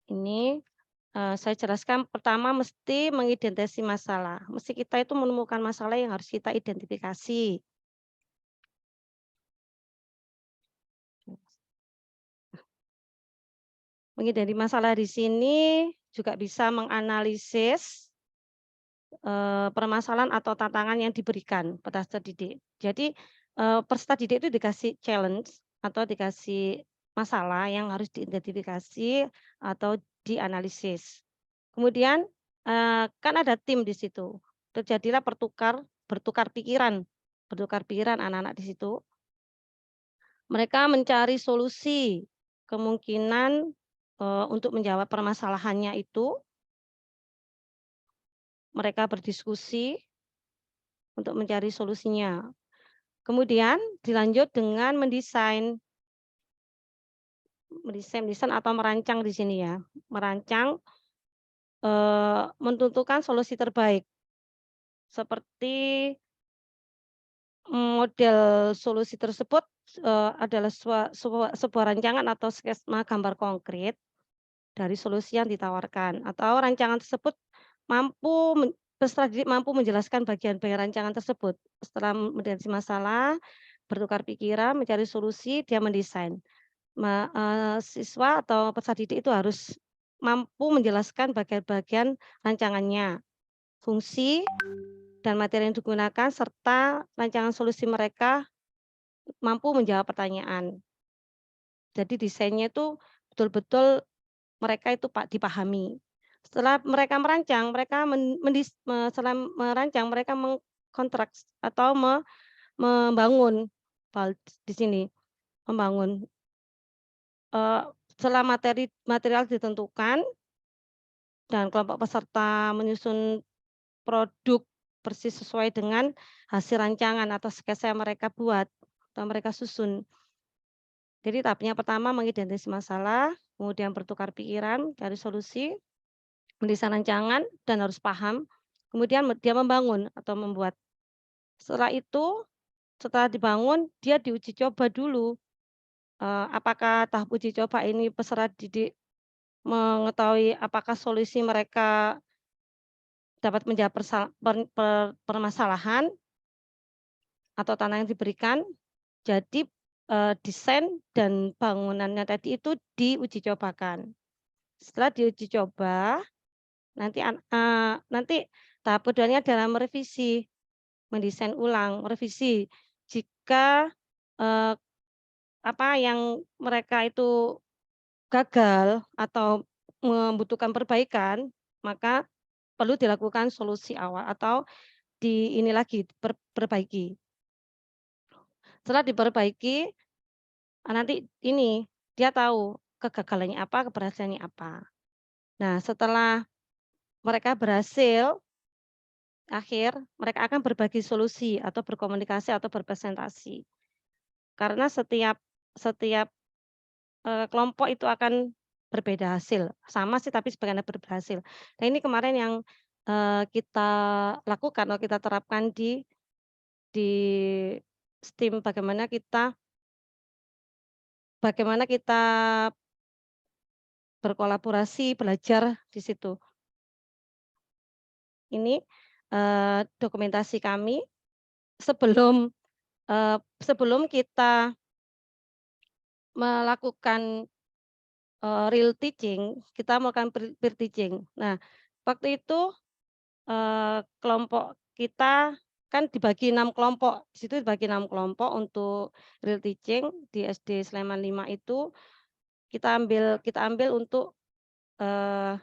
ini saya jelaskan pertama mesti mengidentifikasi masalah. Mesti kita itu menemukan masalah yang harus kita identifikasi. Mengidentifikasi masalah di sini juga bisa menganalisis permasalahan atau tantangan yang diberikan peserta didik. Jadi peserta didik itu dikasih challenge atau dikasih masalah yang harus diidentifikasi atau dianalisis. Kemudian kan ada tim di situ. Terjadilah bertukar pikiran anak-anak di situ. Mereka mencari solusi kemungkinan untuk menjawab permasalahannya itu. Mereka berdiskusi untuk mencari solusinya. Kemudian dilanjut dengan mendesain atau merancang di sini ya. Merancang menentukan solusi terbaik. Seperti model solusi tersebut adalah sebuah rancangan atau skema gambar konkret dari solusi yang ditawarkan. Atau rancangan tersebut peserta didik mampu menjelaskan bagian-bagian rancangan tersebut. Setelah mendeteksi masalah, bertukar pikiran, mencari solusi, dia mendesain. Siswa atau peserta didik itu harus mampu menjelaskan bagian-bagian rancangannya, fungsi dan materi yang digunakan, serta rancangan solusi mereka mampu menjawab pertanyaan. Jadi desainnya itu betul-betul mereka itu dipahami. Setelah mereka merancang, setelah merancang mereka mengkontrak atau membangun di sini, membangun. Setelah material ditentukan dan kelompok peserta menyusun produk persis sesuai dengan hasil rancangan atau sketsa yang mereka buat atau mereka susun. Jadi tahapnya pertama mengidentifikasi masalah, kemudian bertukar pikiran, cari solusi, mendesain rancangan dan harus paham, kemudian dia membangun atau membuat. Setelah itu, setelah dibangun, dia diuji coba dulu. Apakah tahap uji coba ini peserta didik mengetahui apakah solusi mereka dapat menjawab permasalahan atau tantangan yang diberikan. Jadi desain dan bangunannya tadi itu diuji cobakan. Setelah diuji coba, nanti tahap keduanya adalah merevisi, mendesain ulang, merevisi. Jika apa yang mereka itu gagal atau membutuhkan perbaikan, maka perlu dilakukan solusi awal atau perbaiki. Setelah diperbaiki, nanti ini dia tahu kegagalannya apa, keberhasilannya apa. Nah, setelah mereka berhasil, mereka akan berbagi solusi atau berkomunikasi atau berpresentasi. Karena setiap kelompok itu akan berbeda hasil, sama sih tapi sebagian berhasil. Nah, ini kemarin yang kita lakukan atau kita terapkan di STEAM, bagaimana kita berkolaborasi, belajar di situ. Ini dokumentasi kami sebelum kita melakukan real teaching, kita melakukan peer teaching. Nah, waktu itu kelompok kita kan dibagi 6 kelompok. Di situ dibagi 6 kelompok untuk real teaching di SD Sleman 5 itu kita ambil untuk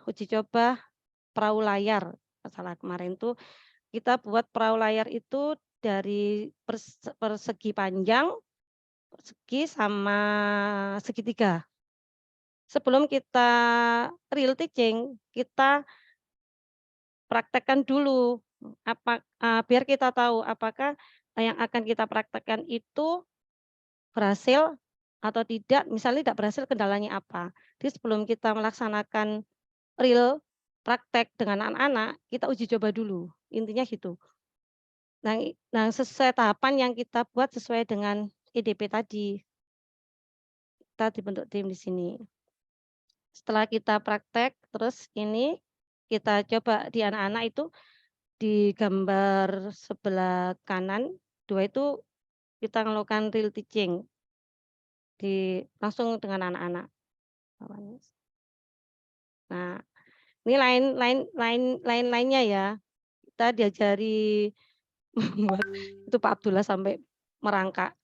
uji coba perahu layar. Masalah kemarin tuh kita buat perahu layar itu dari persegi panjang, persegi sama segitiga. Sebelum kita real teaching, kita praktekkan dulu biar kita tahu apakah yang akan kita praktekkan itu berhasil atau tidak. Misalnya tidak berhasil, kendalanya apa. Jadi sebelum kita melaksanakan real praktek dengan anak-anak, kita uji coba dulu. Intinya gitu. Nah, sesuai tahapan yang kita buat sesuai dengan EDP tadi. Kita dibentuk tim di sini. Setelah kita praktek, terus ini kita coba di anak-anak itu di gambar sebelah kanan, 2 itu kita melakukan real teaching langsung dengan anak-anak. Nah, ini lainnya ya. Kita diajari membuat itu Pak Abdullah sampai merangkak.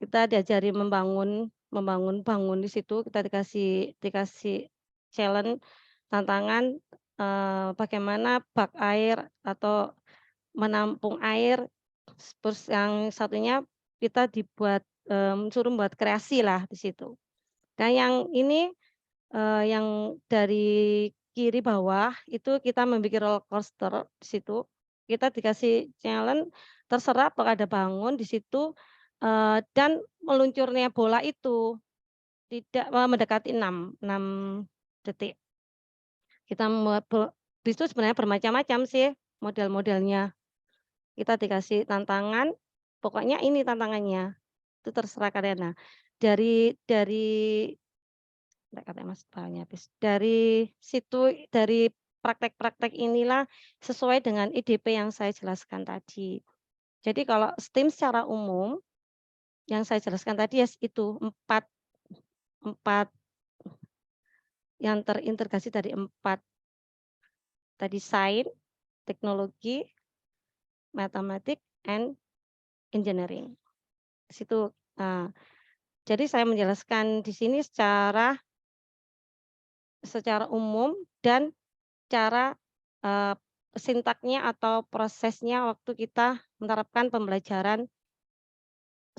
Kita diajari membangun di situ, kita dikasih challenge, tantangan bagaimana bak air atau menampung air. Terus yang satunya kita suruh membuat kreasi lah di situ. Nah, yang ini yang dari kiri bawah itu kita membuat roller coaster di situ. Kita dikasih challenge, terserah apakah ada bangun di situ dan meluncurnya bola itu tidak mendekati 6 detik. Kita membuat itu sebenarnya bermacam-macam sih model-modelnya. Kita dikasih tantangan, pokoknya ini tantangannya. Itu terserah kalian. Nah, dari situ, dari praktek-praktek inilah sesuai dengan IDP yang saya jelaskan tadi. Jadi kalau STEAM secara umum yang saya jelaskan tadi itu 4 yang terintegrasi dari 4 tadi: sains, teknologi, matematik, and engineering. Di situ Jadi saya menjelaskan di sini secara umum dan cara sintaknya atau prosesnya waktu kita menerapkan pembelajaran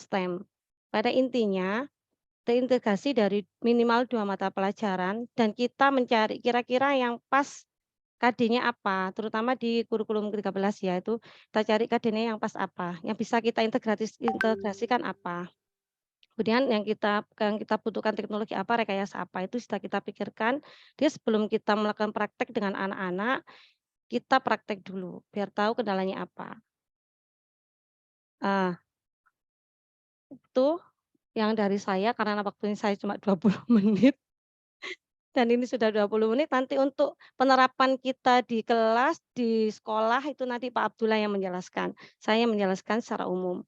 STEM. Pada intinya, terintegrasi dari minimal 2 mata pelajaran dan kita mencari kira-kira yang pas KD-nya apa, terutama di kurikulum 13 ya, itu kita cari KD-nya yang pas apa, yang bisa kita integrasikan apa. Kemudian yang kita butuhkan teknologi apa, rekayasa apa, itu sudah kita pikirkan. Dia sebelum kita melakukan praktek dengan anak-anak, kita praktek dulu, biar tahu kendalanya apa. Itu yang dari saya, karena waktunya saya cuma 20 menit, dan ini sudah 20 menit, nanti untuk penerapan kita di kelas, di sekolah, itu nanti Pak Abdullah yang menjelaskan. Saya menjelaskan secara umum.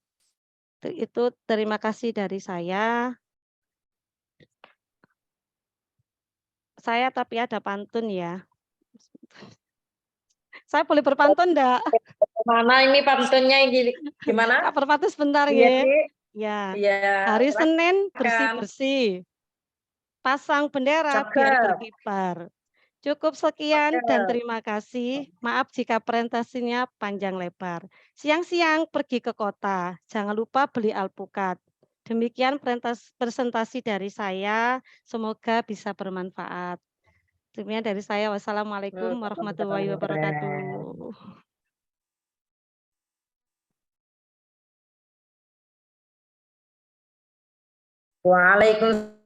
Itu terima kasih dari saya. Saya tapi ada pantun ya. Saya boleh berpantun enggak? Mana ini pantunnya gimana? Kak berpantun sebentar Iya, ya. Ci. Ya. Iya, Hari silakan. Senin bersih-bersih. Pasang bendera biar Cakep. berkibar. Cukup sekian dan Cakep. terima kasih. Maaf jika presentasinya panjang lebar. Siang-siang pergi ke kota. Jangan lupa beli alpukat. Demikian presentasi dari saya. Semoga bisa bermanfaat. Demikian dari saya. Wassalamualaikum warahmatullahi wabarakatuh. Waalaikumsalam.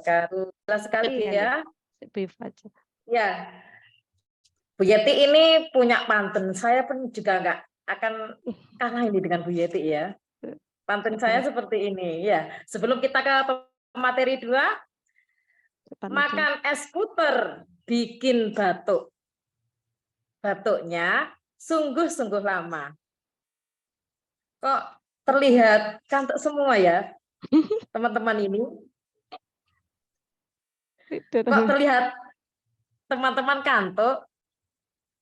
Jelas sekali ya. Brief aja. Ya, Bu Yeti ini punya pantun. Saya pun juga nggak akan kalah ini dengan Bu Yeti ya. Pantun saya seperti ini ya. Sebelum kita ke materi 2, makan es puter bikin batuk. Batuknya sungguh-sungguh lama. Kok terlihat kantuk semua ya, teman-teman ini? Kok terlihat teman-teman kantuk?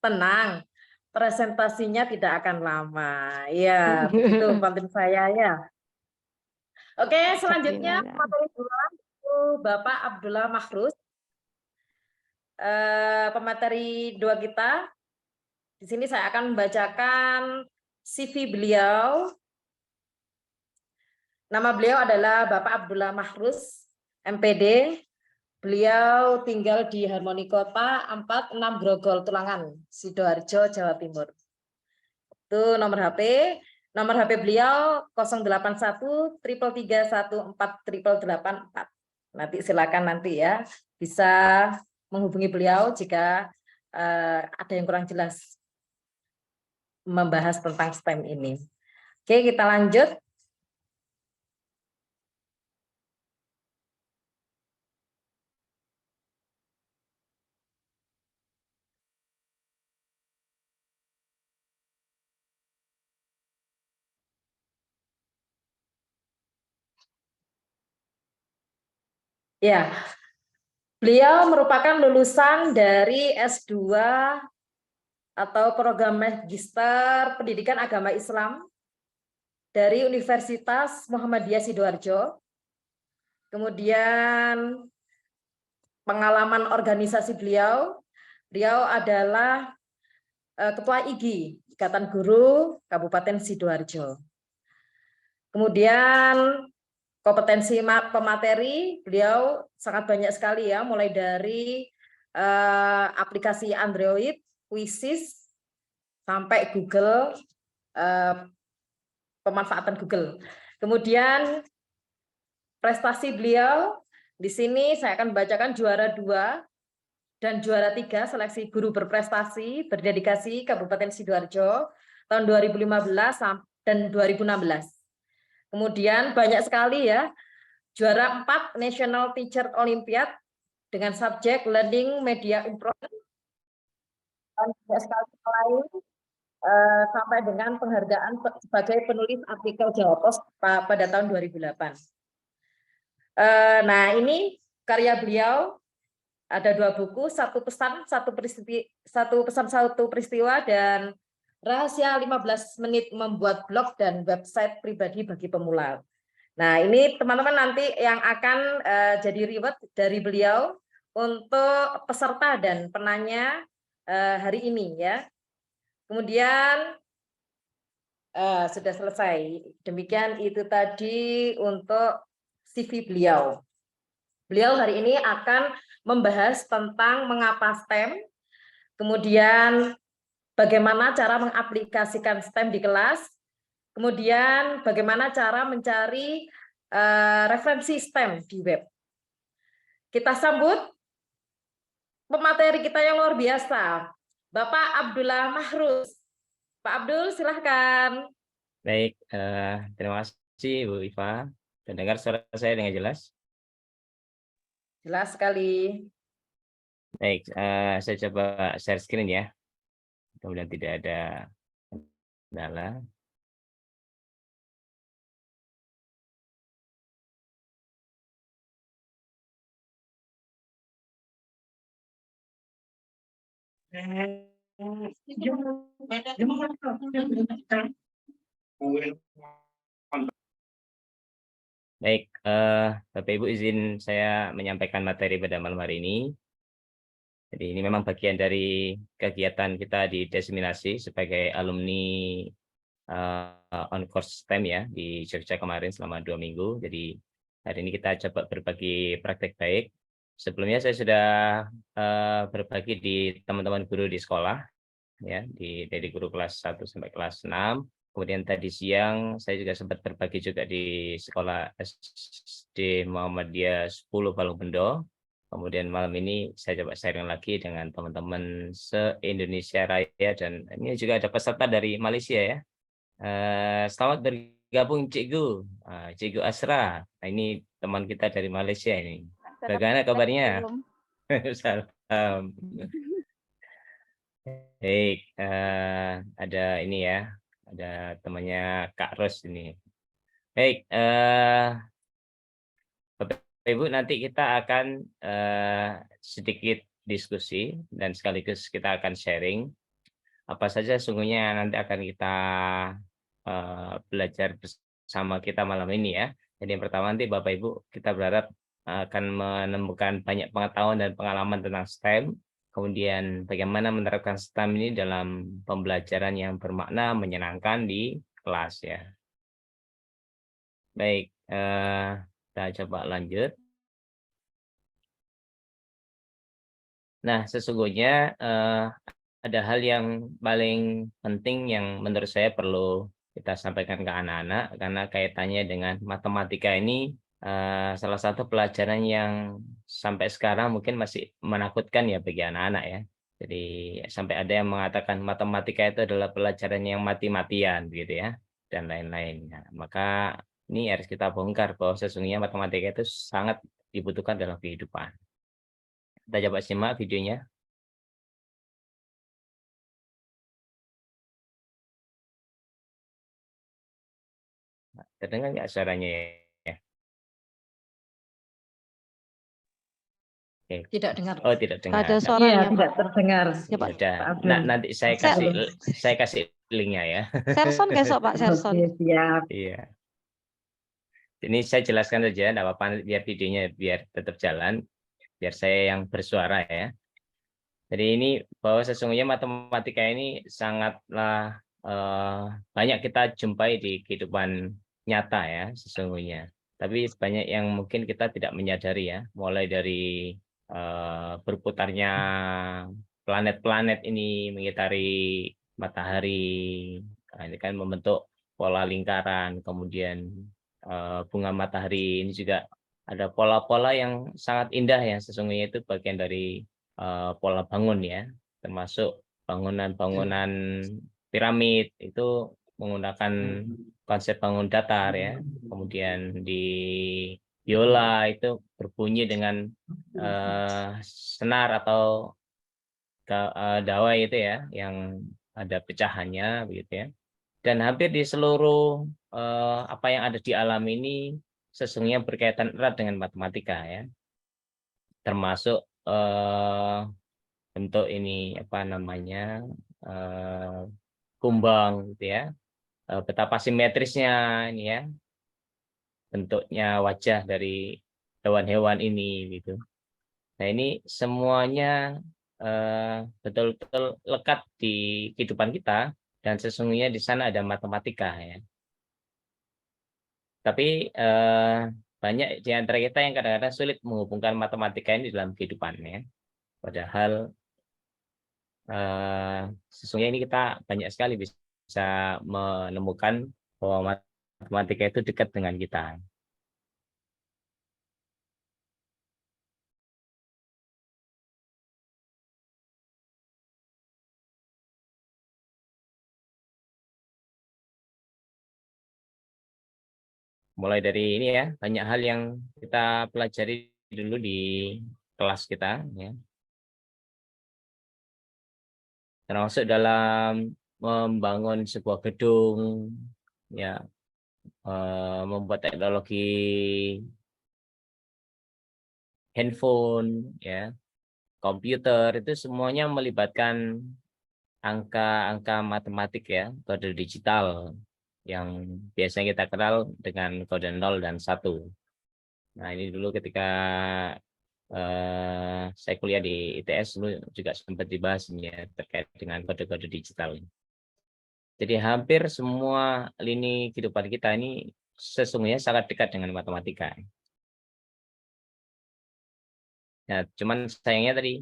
Tenang, presentasinya tidak akan lama. Ya, begitu pantun saya ya. Oke, selanjutnya materi 2 itu Bapak Abdullah Mahrus. Pemateri 2 kita. Di sini saya akan membacakan CV beliau. Nama beliau adalah Bapak Abdullah Mahrus, MPD. Beliau tinggal di Harmoni Kota 46 Grogol Tulangan, Sidoarjo, Jawa Timur. Itu nomor HP. Nomor HP beliau 081 333 1488884. Nanti silakan nanti ya, bisa menghubungi beliau jika ada yang kurang jelas membahas tentang STEM ini. Oke, kita lanjut. Ya, beliau merupakan lulusan dari S2 atau program Magister Pendidikan Agama Islam dari Universitas Muhammadiyah Sidoarjo. Kemudian pengalaman organisasi beliau adalah Ketua IGI, Ikatan Guru Kabupaten Sidoarjo. Kemudian kompetensi pemateri beliau sangat banyak sekali ya, mulai dari aplikasi Android, Quizzes, sampai Google, pemanfaatan Google. Kemudian prestasi beliau di sini saya akan bacakan juara 2 dan juara 3 seleksi guru berprestasi berdedikasi Kabupaten Sidoarjo tahun 2015 dan 2016. Kemudian banyak sekali ya, juara 4 National Teacher Olympiad dengan subjek Learning Media Improvement, dan banyak sekali lain, sampai dengan penghargaan sebagai penulis artikel Jawa Post pada tahun 2008. Nah, ini karya beliau, ada 2 buku, satu pesan satu peristiwa, dan Rahasia 15 menit membuat blog dan website pribadi bagi pemula. Nah, ini teman-teman nanti yang akan jadi reward dari beliau untuk peserta dan penanya hari ini ya. Kemudian sudah selesai. Demikian itu tadi untuk CV beliau. Beliau hari ini akan membahas tentang mengapa STEM, kemudian bagaimana cara mengaplikasikan STEM di kelas, kemudian bagaimana cara mencari referensi STEM di web. Kita sambut pemateri kita yang luar biasa, Bapak Abdullah Mahruz. Pak Abdul, silahkan. Baik, terima kasih Bu Iva. Terdengar suara saya dengan jelas? Jelas sekali. Baik, saya coba share screen ya. Kemudian tidak ada kendala. Baik, Bapak Ibu izin saya menyampaikan materi pada malam hari ini. Jadi ini memang bagian dari kegiatan kita di Desiminasi sebagai alumni on course STEM ya di Jogja kemarin selama 2 minggu. Jadi hari ini kita coba berbagi praktek baik. Sebelumnya saya sudah berbagi di teman-teman guru di sekolah ya dari guru kelas 1 sampai kelas 6. Kemudian tadi siang saya juga sempat berbagi juga di sekolah SD Muhammadiyah 10 Balongbendo. Kemudian malam ini saya coba sharing lagi dengan teman-teman se-Indonesia Raya dan ini juga ada peserta dari Malaysia ya. Selamat bergabung Cikgu, Cikgu Asra. Nah, ini teman kita dari Malaysia ini. Bagaimana kabarnya? Salam. Baik, ada ini ya, ada temannya Kak Ros ini. Baik, Bapak Ibu nanti kita akan sedikit diskusi dan sekaligus kita akan sharing apa saja sungguhnya nanti akan kita belajar bersama kita malam ini ya. Jadi yang pertama nanti Bapak Ibu kita berharap akan menemukan banyak pengetahuan dan pengalaman tentang STEM. Kemudian bagaimana menerapkan STEM ini dalam pembelajaran yang bermakna, menyenangkan di kelas ya. Baik, kita coba lanjut. Nah, sesungguhnya ada hal yang paling penting yang menurut saya perlu kita sampaikan ke anak-anak karena kaitannya dengan matematika ini salah satu pelajaran yang sampai sekarang mungkin masih menakutkan ya bagi anak-anak ya. Jadi sampai ada yang mengatakan matematika itu adalah pelajaran yang mati-matian gitu ya dan lain-lain. Nah, maka ini harus kita bongkar bahwa sesungguhnya matematika itu sangat dibutuhkan dalam kehidupan. Kita coba simak videonya. Terdengar nggak suaranya ya? Oke. Tidak dengar. Oh, tidak dengar. Ada Iya, suaranya, tidak terdengar. Ya, Pak. Sudah. Pak Abdul. Nanti saya kasih linknya ya. Serson besok Pak, Serson. Oke, siap. Iya. Ini saya jelaskan saja, enggak apa-apa biar videonya biar tetap jalan, biar saya yang bersuara ya. Jadi ini bahwa sesungguhnya matematika ini sangatlah banyak kita jumpai di kehidupan nyata ya sesungguhnya. Tapi banyak yang mungkin kita tidak menyadari ya, mulai dari berputarnya planet-planet ini mengitari matahari, ini kan membentuk pola lingkaran, kemudian bunga matahari ini juga ada pola-pola yang sangat indah ya sesungguhnya itu bagian dari pola bangun ya, termasuk bangunan-bangunan piramid itu menggunakan konsep bangun datar ya. Kemudian di biola itu berbunyi dengan senar atau dawai itu ya, yang ada pecahannya begitu ya. Dan hampir di seluruh apa yang ada di alam ini sesungguhnya berkaitan erat dengan matematika ya, termasuk bentuk ini apa namanya kumbang gitu ya. Betapa simetrisnya ini ya bentuknya wajah dari hewan-hewan ini gitu. Nah, ini semuanya betul-betul lekat di kehidupan kita dan sesungguhnya di sana ada matematika ya. Tapi banyak di antara kita yang kadang-kadang sulit menghubungkan matematika ini dalam kehidupannya. Padahal sesungguhnya ini kita banyak sekali bisa menemukan bahwa matematika itu dekat dengan kita. Mulai dari ini ya, banyak hal yang kita pelajari dulu di kelas kita ya. Termasuk dalam membangun sebuah gedung ya, membuat teknologi handphone ya, komputer itu semuanya melibatkan angka-angka matematik ya, kode digital yang biasanya kita kenal dengan kode 0 dan 1. Nah, ini dulu ketika saya kuliah di ITS dulu juga sempat dibahas ini ya, terkait dengan kode-kode digital. Jadi hampir semua lini kehidupan kita ini sesungguhnya sangat dekat dengan matematika. Nah, cuman sayangnya tadi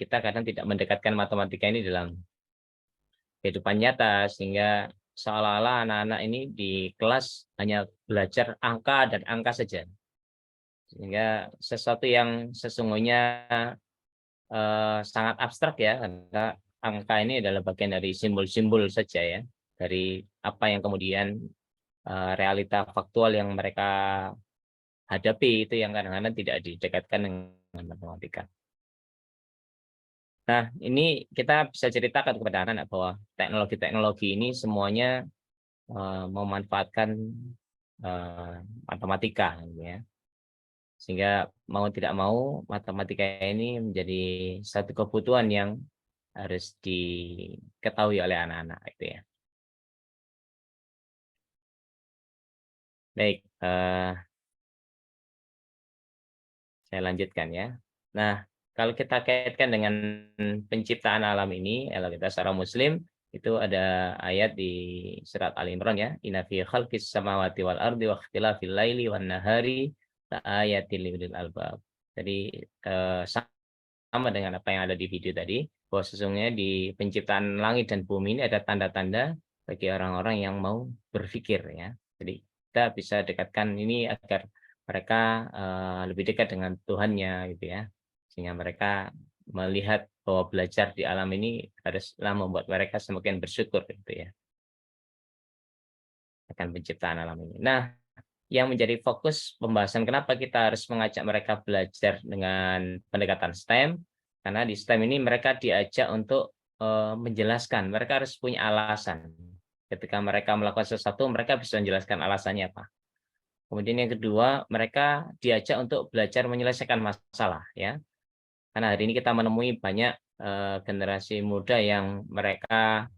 kita kadang tidak mendekatkan matematika ini dalam kehidupan nyata sehingga seolah-olah anak-anak ini di kelas hanya belajar angka dan angka saja. Sehingga sesuatu yang sesungguhnya sangat abstrak ya, karena angka ini adalah bagian dari simbol-simbol saja ya, dari apa yang kemudian realita faktual yang mereka hadapi itu yang kadang-kadang tidak didekatkan dengan matematika. Nah, ini kita bisa ceritakan kepada anak-anak bahwa teknologi-teknologi ini semuanya memanfaatkan matematika ya. Sehingga mau tidak mau matematika ini menjadi satu kebutuhan yang harus diketahui oleh anak-anak itu ya. Baik, saya lanjutkan ya. Nah, kalau kita kaitkan dengan penciptaan alam ini, kalau kita secara Muslim itu ada ayat di surat Al Imran ya, inna fi khalqis samawati wal ardi wa ikhtilafil laili wan nahari laayatil liulil albab. Jadi sama dengan apa yang ada di video tadi, bahwa sesungguhnya di penciptaan langit dan bumi ini ada tanda-tanda bagi orang-orang yang mau berpikir ya. Jadi kita bisa dekatkan ini agar mereka lebih dekat dengan Tuhannya gitu ya, sehingga mereka melihat bahwa belajar di alam ini haruslah membuat mereka semakin bersyukur gitu ya akan penciptaan alam ini. Nah, yang menjadi fokus pembahasan kenapa kita harus mengajak mereka belajar dengan pendekatan STEM, karena di STEM ini mereka diajak untuk menjelaskan, mereka harus punya alasan. Ketika mereka melakukan sesuatu, mereka bisa menjelaskan alasannya apa. Kemudian yang kedua, mereka diajak untuk belajar menyelesaikan masalah ya. Karena hari ini kita menemui banyak generasi muda yang mereka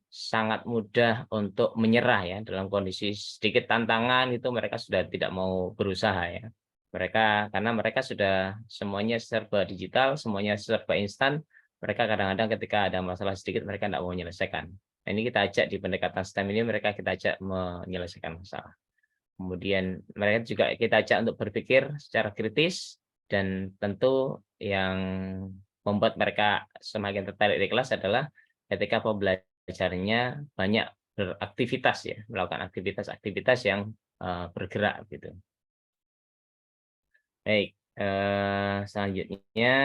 sangat mudah untuk menyerah ya, dalam kondisi sedikit tantangan itu mereka sudah tidak mau berusaha ya. Karena mereka sudah semuanya serba digital, semuanya serba instan, mereka kadang-kadang ketika ada masalah sedikit mereka tidak mau menyelesaikan. Nah, ini kita ajak di pendekatan STEM ini mereka kita ajak menyelesaikan masalah. Kemudian mereka juga kita ajak untuk berpikir secara kritis, dan tentu yang membuat mereka semakin tertarik di kelas adalah ketika pembelajarannya banyak beraktivitas ya, melakukan aktivitas-aktivitas yang bergerak gitu. Baik, selanjutnya,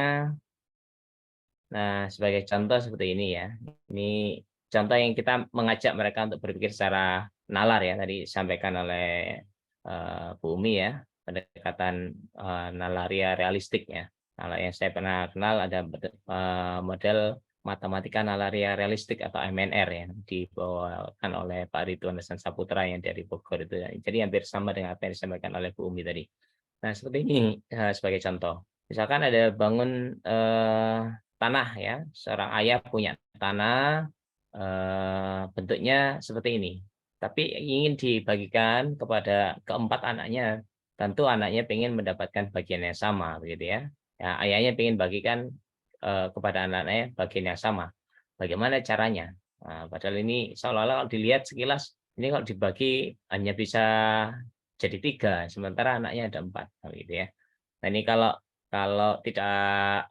nah sebagai contoh seperti ini ya, ini contoh yang kita mengajak mereka untuk berpikir secara nalar ya, tadi disampaikan oleh Bu Umi ya, pendekatan nalaria realistiknya. Kalau yang saya pernah kenal ada model matematika nalaria realistik atau MNR ya, dibawakan oleh Pak Ridwan Hasan Saputra yang dari Bogor itu. Jadi hampir sama dengan apa yang disampaikan oleh Bu Umi tadi. Nah, seperti ini sebagai contoh. Misalkan ada bangun tanah ya, seorang ayah punya tanah, bentuknya seperti ini. Tapi ingin dibagikan kepada keempat anaknya, tentu anaknya ingin mendapatkan bagian yang sama, begitu ya. Ya, ayahnya ingin bagikan kepada anaknya bagian yang sama. Bagaimana caranya? Nah, padahal ini seolah-olah kalau dilihat sekilas, ini kalau dibagi hanya bisa jadi 3, sementara anaknya ada 4, gitu ya. Nah ini kalau tidak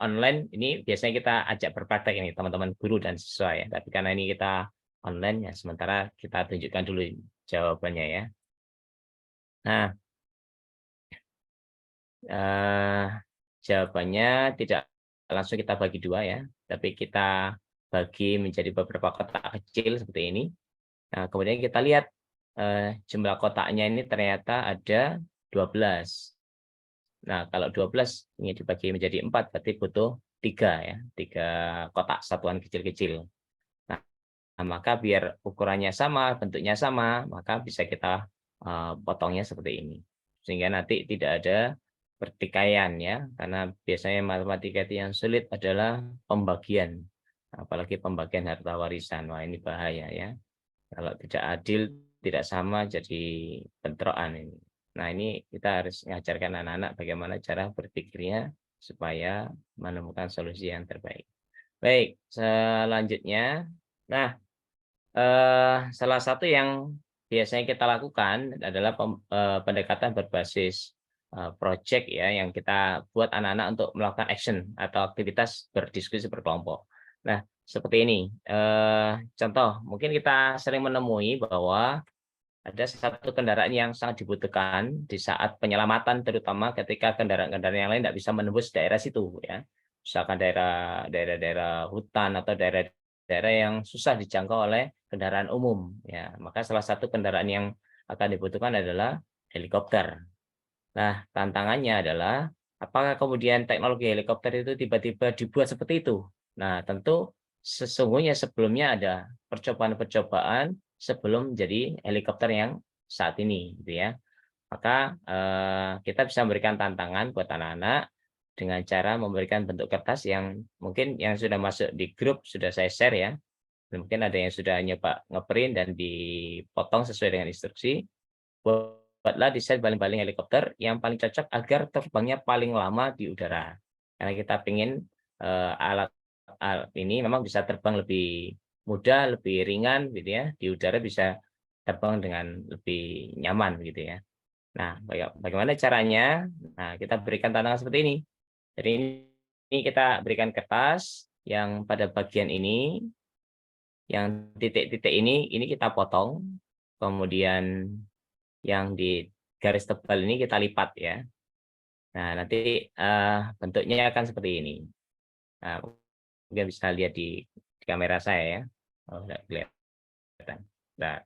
online, ini biasanya kita ajak berpraktek ini teman-teman guru dan siswa ya. Tapi karena ini kita online ya, sementara kita tunjukkan dulu jawabannya ya. Nah, jawabannya tidak langsung kita bagi 2 ya, tapi kita bagi menjadi beberapa kotak kecil seperti ini. Nah, kemudian kita lihat jumlah kotaknya ini ternyata ada 12. Nah, kalau 12 ini dibagi menjadi 4, berarti butuh 3 ya, 3 kotak satuan kecil-kecil. Nah, maka biar ukurannya sama, bentuknya sama, maka bisa kita potongnya seperti ini. Sehingga nanti tidak ada pertikaian ya, karena biasanya matematika yang sulit adalah pembagian, apalagi pembagian harta warisan. Wah, ini bahaya ya. Kalau tidak adil, tidak sama, jadi bentrokan ini. Nah, ini kita harus mengajarkan anak-anak bagaimana cara berpikirnya supaya menemukan solusi yang terbaik. Baik, selanjutnya. Nah, salah satu yang biasanya kita lakukan adalah pendekatan berbasis project ya, yang kita buat anak-anak untuk melakukan action atau aktivitas berdiskusi berkelompok. Nah, seperti ini. Contoh, mungkin kita sering menemui bahwa ada satu kendaraan yang sangat dibutuhkan di saat penyelamatan, terutama ketika kendaraan-kendaraan yang lain tidak bisa menembus daerah situ ya. Misalkan daerah hutan atau daerah yang susah dijangkau oleh kendaraan umum ya. Maka salah satu kendaraan yang akan dibutuhkan adalah helikopter. Nah, tantangannya adalah apakah kemudian teknologi helikopter itu tiba-tiba dibuat seperti itu? Nah, tentu sesungguhnya sebelumnya ada percobaan-percobaan sebelum jadi helikopter yang saat ini, gitu ya. Maka kita bisa memberikan tantangan buat anak-anak dengan cara memberikan bentuk kertas yang mungkin yang sudah masuk di grup sudah saya share ya. Mungkin ada yang sudah nyoba ngeprint dan dipotong sesuai dengan instruksi. Buatlah desain baling-baling helikopter yang paling cocok agar terbangnya paling lama di udara. Karena kita ingin alat ini memang bisa terbang lebih mudah, lebih ringan gitu ya, di udara bisa terbang dengan lebih nyaman gitu ya. Nah, bagaimana caranya? Nah, kita berikan tantangan seperti ini. Jadi ini kita berikan kertas yang pada bagian ini, yang titik-titik ini kita potong, kemudian yang di garis tebal ini kita lipat ya. Nah, nanti bentuknya akan seperti ini. Nah, mungkin bisa lihat di kamera saya ya. Oh, tidak kelihatan. Nah.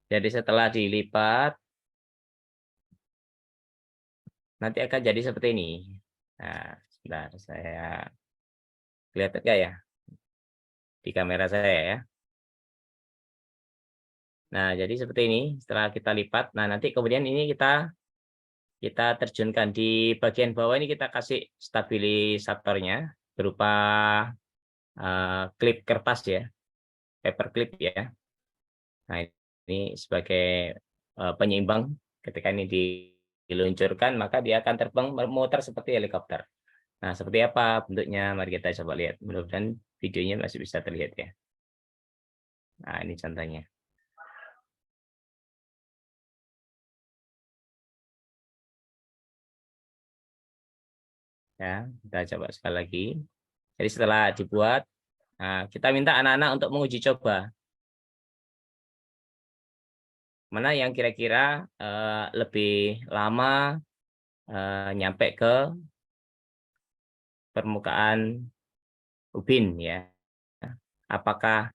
Jadi setelah dilipat, nanti akan jadi seperti ini. Nah, sebentar saya kelihatan nggak ya di kamera saya ya. Nah, jadi seperti ini. Setelah kita lipat, nah nanti kemudian ini kita terjunkan di bagian bawah ini, kita kasih stabilisatornya berupa klip kertas ya, paper clip ya. Nah, ini sebagai penyeimbang ketika ini diluncurkan, maka dia akan terbang memutar seperti helikopter. Nah, seperti apa bentuknya? Mari kita coba lihat. Mudah-mudahan videonya masih bisa terlihat ya. Nah, ini contohnya. Ya, kita coba sekali lagi. Jadi setelah dibuat, nah, kita minta anak-anak untuk menguji coba. Mana yang kira-kira lebih lama nyampe ke permukaan ubin ya. Apakah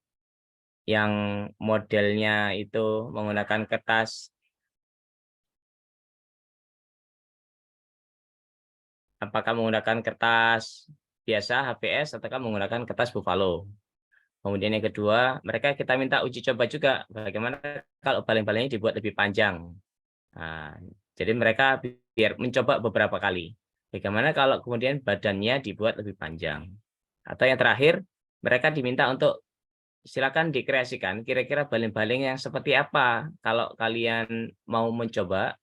yang modelnya itu menggunakan kertas biasa HVS ataukah menggunakan kertas buffalo. Kemudian yang kedua, mereka kita minta uji coba juga bagaimana kalau baling-balingnya dibuat lebih panjang. Nah, jadi mereka biar mencoba beberapa kali. Bagaimana kalau kemudian badannya dibuat lebih panjang? Atau yang terakhir, mereka diminta untuk silakan dikreasikan kira-kira baling-baling yang seperti apa kalau kalian mau mencoba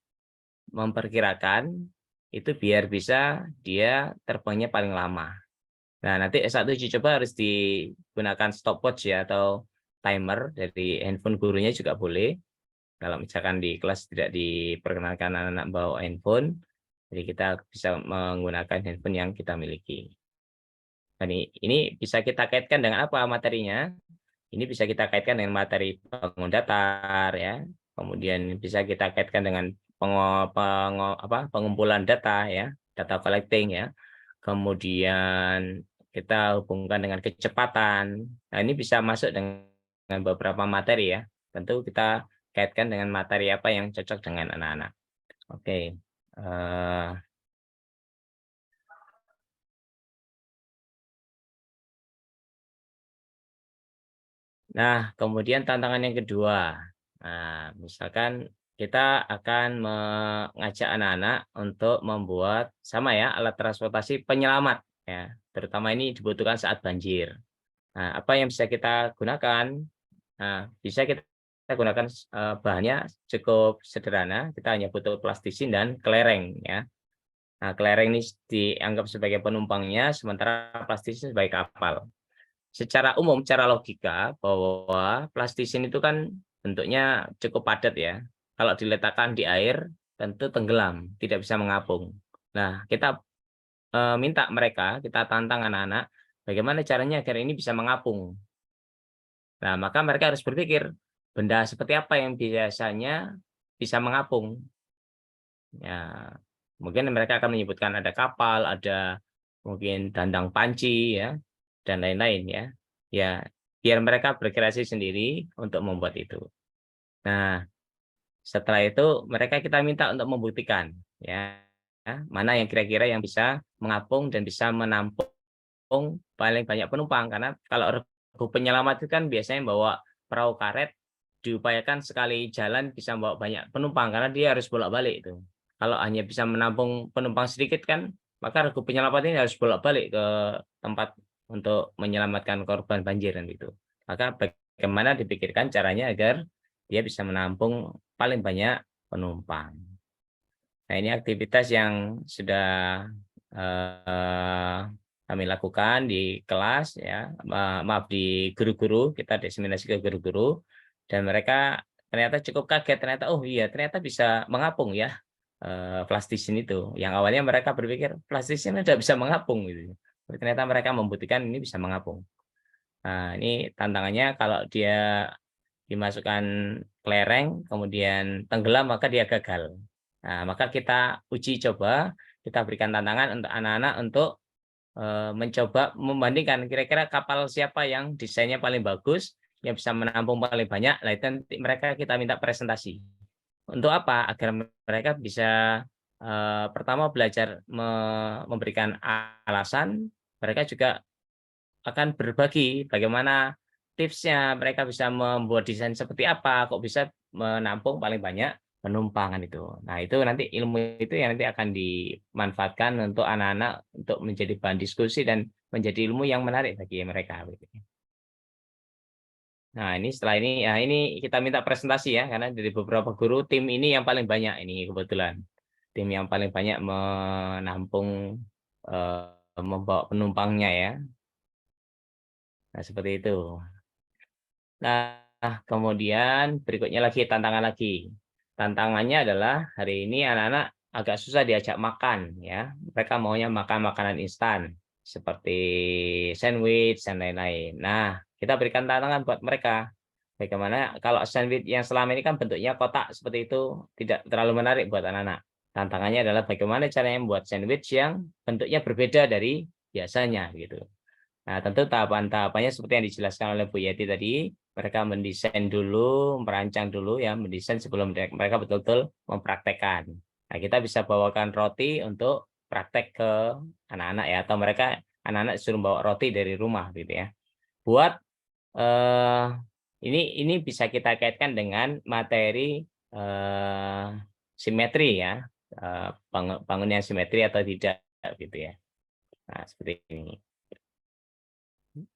memperkirakan itu biar bisa dia terbangnya paling lama. Nah, nanti saat uji coba harus digunakan stopwatch ya atau timer dari handphone gurunya juga boleh. Kalau misalkan di kelas tidak diperkenankan anak-anak bawa handphone, jadi kita bisa menggunakan handphone yang kita miliki. Dan ini bisa kita kaitkan dengan apa materinya? Ini bisa kita kaitkan dengan materi bangun datar ya. Kemudian bisa kita kaitkan dengan pengumpulan data ya, data collecting ya. Kemudian kita hubungkan dengan kecepatan. Nah, ini bisa masuk dengan beberapa materi ya. Tentu kita kaitkan dengan materi apa yang cocok dengan anak-anak. Oke. Nah, kemudian tantangan yang kedua. Nah, misalkan kita akan mengajak anak-anak untuk membuat sama ya alat transportasi penyelamat ya, terutama ini dibutuhkan saat banjir. Nah, apa yang bisa kita gunakan? Nah, bisa kita gunakan bahannya cukup sederhana. Kita hanya butuh plastisin dan kelereng ya. Nah, kelereng ini dianggap sebagai penumpangnya, sementara plastisin sebagai kapal. Secara umum, secara logika bahwa plastisin itu kan bentuknya cukup padat ya. Kalau diletakkan di air tentu tenggelam, tidak bisa mengapung. Nah, kita minta mereka, kita tantang anak-anak, bagaimana caranya agar ini bisa mengapung. Nah, maka mereka harus berpikir benda seperti apa yang biasanya bisa mengapung. Ya, mungkin mereka akan menyebutkan ada kapal, ada mungkin dandang panci ya, dan lain-lain ya. Ya, biar mereka berkreasi sendiri untuk membuat itu. Nah, setelah itu mereka kita minta untuk membuktikan ya, mana yang kira-kira yang bisa mengapung dan bisa menampung paling banyak penumpang, karena kalau regu penyelamat itu kan biasanya bawa perahu karet, diupayakan sekali jalan bisa membawa banyak penumpang karena dia harus bolak-balik itu. Kalau hanya bisa menampung penumpang sedikit kan, maka regu penyelamat ini harus bolak-balik ke tempat untuk menyelamatkan korban banjir dan itu. Maka bagaimana dipikirkan caranya agar dia bisa menampung paling banyak penumpang. Nah, ini aktivitas yang sudah kami lakukan di kelas ya, maaf di guru-guru, kita diseminasi ke guru-guru dan mereka ternyata cukup kaget, ternyata oh iya ternyata bisa mengapung ya plastisin itu. Yang awalnya mereka berpikir plastisin tidak bisa mengapung gitu. Ternyata mereka membuktikan ini bisa mengapung. Nah, ini tantangannya kalau dia dimasukkan kelereng kemudian tenggelam maka dia gagal. Nah, maka kita uji coba, kita berikan tantangan untuk anak-anak untuk mencoba membandingkan kira-kira kapal siapa yang desainnya paling bagus, yang bisa menampung paling banyak. Nah, itu nanti mereka kita minta presentasi. Untuk apa? Agar mereka bisa pertama belajar memberikan alasan, mereka juga akan berbagi bagaimana tipsnya, mereka bisa membuat desain seperti apa, kok bisa menampung paling banyak penumpangan itu. Nah, itu nanti ilmu itu yang nanti akan dimanfaatkan untuk anak-anak untuk menjadi bahan diskusi dan menjadi ilmu yang menarik bagi mereka. Nah, ini setelah ini, ya ini kita minta presentasi ya, karena dari beberapa guru tim ini yang paling banyak ini kebetulan. Tim yang paling banyak menampung membawa penumpangnya ya. Nah, seperti itu. Nah, kemudian berikutnya lagi tantangan lagi. Tantangannya adalah hari ini anak-anak agak susah diajak makan ya. Mereka maunya makan makanan instan seperti sandwich dan lain-lain. Nah, kita berikan tantangan buat mereka. Bagaimana kalau sandwich yang selama ini kan bentuknya kotak seperti itu tidak terlalu menarik buat anak-anak. Tantangannya adalah bagaimana caranya membuat sandwich yang bentuknya berbeda dari biasanya gitu. Nah, tentu tahapan-tahapannya seperti yang dijelaskan oleh Bu Yeti tadi, mereka mendesain dulu, merancang dulu ya, mendesain sebelum mereka betul-betul mempraktekkan. Nah, kita bisa bawakan roti untuk praktek ke anak-anak ya, atau mereka anak-anak suruh bawa roti dari rumah gitu ya. Buat ini bisa kita kaitkan dengan materi simetri ya, bangun yang simetri atau tidak gitu ya. Nah, seperti ini.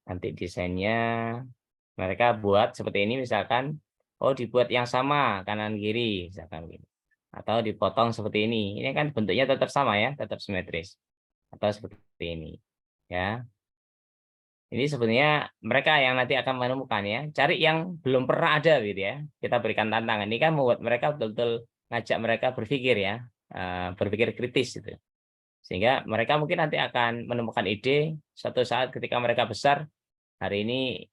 Nanti desainnya mereka buat seperti ini misalkan, oh dibuat yang sama kanan kiri misalkan gitu. Atau dipotong seperti ini. Ini kan bentuknya tetap sama ya, tetap simetris. Atau seperti ini. Ya. Ini sebenarnya mereka yang nanti akan menemukan ya. Cari yang belum pernah ada gitu ya. Kita berikan tantangan. Ini kan membuat mereka betul-betul ngajak mereka berpikir ya. Berpikir kritis gitu. Sehingga mereka mungkin nanti akan menemukan ide suatu saat ketika mereka besar. Hari ini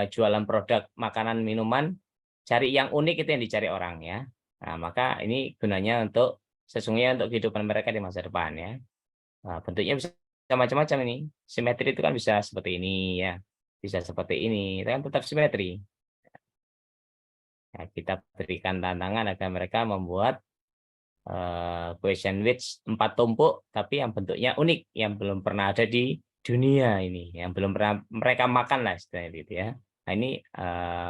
jualan produk makanan minuman, cari yang unik itu yang dicari orang ya. Nah, maka ini gunanya untuk sesungguhnya untuk kehidupan mereka di masa depan ya. Nah, bentuknya bisa macam-macam ini. Simetri itu kan bisa seperti ini ya. Bisa seperti ini, itu kan tetap simetri. Nah, kita berikan tantangan agar mereka membuat question which 4 tumpuk tapi yang bentuknya unik, yang belum pernah ada di dunia ini, yang belum pernah mereka makan lah istilahnya gitu ya. Nah, ini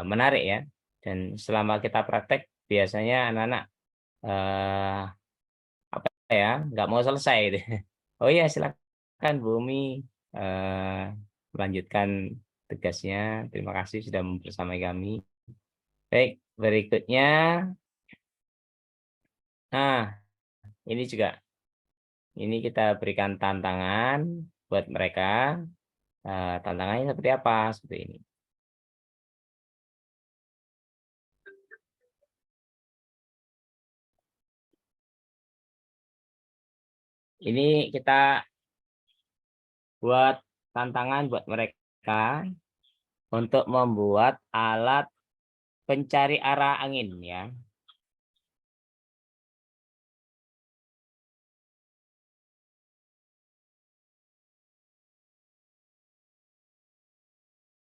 menarik ya. Dan selama kita praktek biasanya anak-anak apa ya, nggak mau selesai gitu. Oh iya, silakan Bu Umi melanjutkan tugasnya. Terima kasih sudah bersama kami. Baik, berikutnya. Nah, ini juga. Ini kita berikan tantangan buat mereka. Tantangannya seperti apa? Seperti ini. Ini kita buat tantangan buat mereka untuk membuat alat pencari arah angin ya.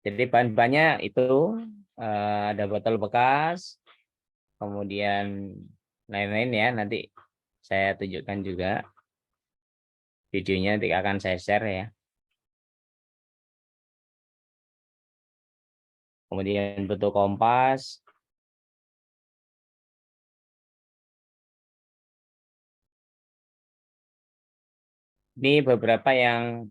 Jadi bahan-bahannya itu ada botol bekas, kemudian lain-lain ya. Nanti saya tunjukkan juga videonya, nanti akan saya share ya. Kemudian butuh kompas. Ini beberapa yang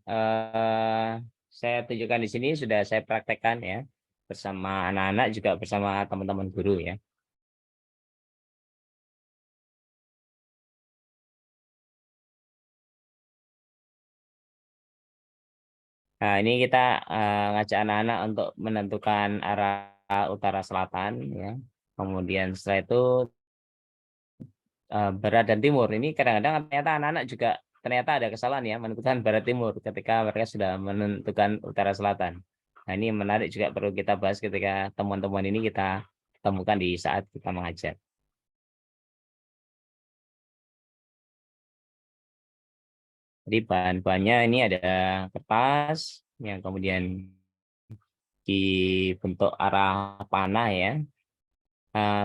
saya tunjukkan di sini sudah saya praktekkan ya bersama anak-anak juga bersama teman-teman guru ya. Nah, ini kita ngajak anak-anak untuk menentukan arah utara selatan ya. Kemudian setelah itu barat dan timur. Ini kadang-kadang ternyata anak-anak juga ternyata ada kesalahan ya menentukan barat timur ketika mereka sudah menentukan utara selatan. Nah, ini menarik juga perlu kita bahas ketika temuan-temuan ini kita temukan di saat kita mengajar. Jadi bahan-bahannya ini ada kertas yang kemudian dibentuk arah panah ya.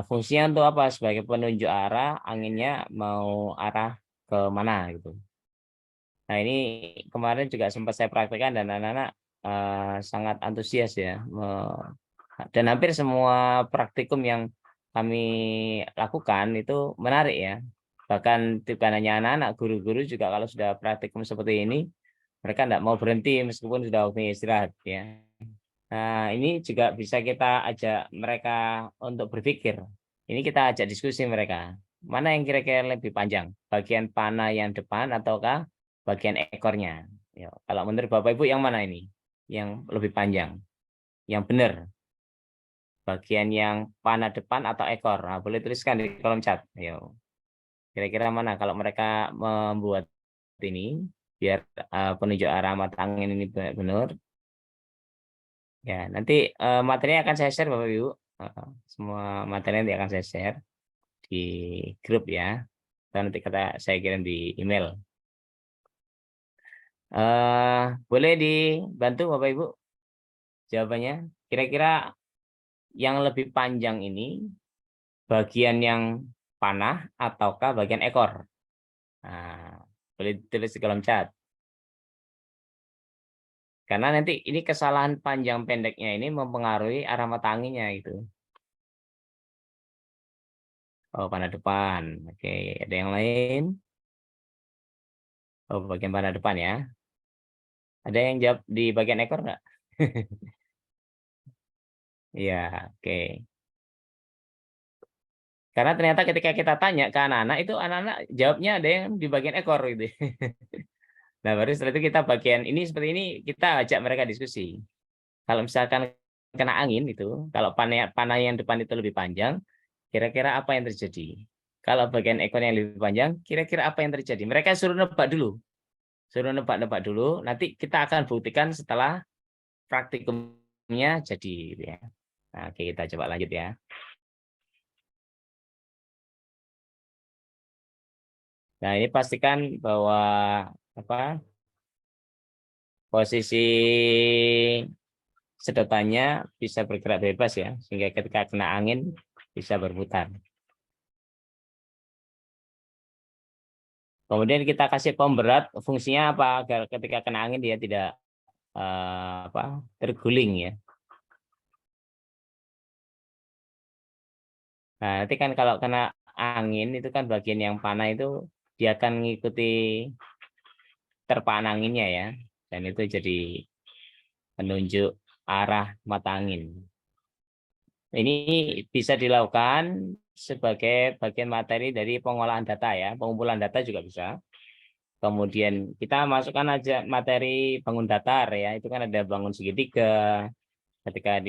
Fungsinya untuk apa? Sebagai penunjuk arah anginnya mau arah ke mana gitu. Nah, ini kemarin juga sempat saya praktekkan dan anak-anak sangat antusias ya. Dan hampir semua praktikum yang kami lakukan itu menarik ya. Bahkan bukan hanya anak-anak, guru-guru juga kalau sudah praktikum seperti ini, mereka tidak mau berhenti meskipun sudah waktunya istirahat ya. Nah, ini juga bisa kita ajak mereka untuk berpikir. Ini kita ajak diskusi mereka. Mana yang kira-kira lebih panjang? Bagian panah yang depan ataukah bagian ekornya? Ya, kalau menurut Bapak Ibu yang mana ini? Yang lebih panjang? Yang benar? Bagian yang panah depan atau ekor? Nah, boleh tuliskan di kolom chat. Yo. Kira-kira mana kalau mereka membuat ini biar penunjuk arah mata angin ini benar. Ya, nanti materinya akan saya share Bapak Ibu. Semua materi nanti akan saya share di grup ya. Dan nanti saya kirim di email. Boleh dibantu Bapak Ibu jawabannya? Kira-kira yang lebih panjang ini bagian yang panah ataukah bagian ekor? Nah, boleh ditulis di kolom chat. Karena nanti ini kesalahan panjang pendeknya ini mempengaruhi arah mata anginnya gitu. Oh, panah depan. Oke, ada yang lain? Oh, bagian panah depan ya. Ada yang jawab di bagian ekor nggak? Iya, oke. Karena ternyata ketika kita tanya ke anak-anak itu anak-anak jawabnya ada yang di bagian ekor gitu. Nah, baru setelah itu kita bagian ini seperti ini kita ajak mereka diskusi. Kalau misalkan kena angin itu, kalau panah yang depan itu lebih panjang, kira-kira apa yang terjadi? Kalau bagian ekor yang lebih panjang, kira-kira apa yang terjadi? Mereka suruh nebak dulu. Suruh nebak-nebak dulu, nanti kita akan buktikan setelah praktikumnya jadi gitu ya. Nah, oke, kita coba lanjut ya. Nah, ini pastikan bahwa apa posisi sedotannya bisa bergerak bebas ya, sehingga ketika kena angin bisa berputar. Kemudian kita kasih pemberat, fungsinya apa? Agar ketika kena angin dia tidak terguling ya. Nah, nanti kan kalau kena angin itu kan bagian yang panah itu dia akan mengikuti terpaan anginnya ya. Dan itu jadi penunjuk arah mata angin. Ini bisa dilakukan sebagai bagian materi dari pengolahan data ya. Pengumpulan data juga bisa. Kemudian kita masukkan aja materi bangun datar ya. Itu kan ada bangun segitiga. Ketika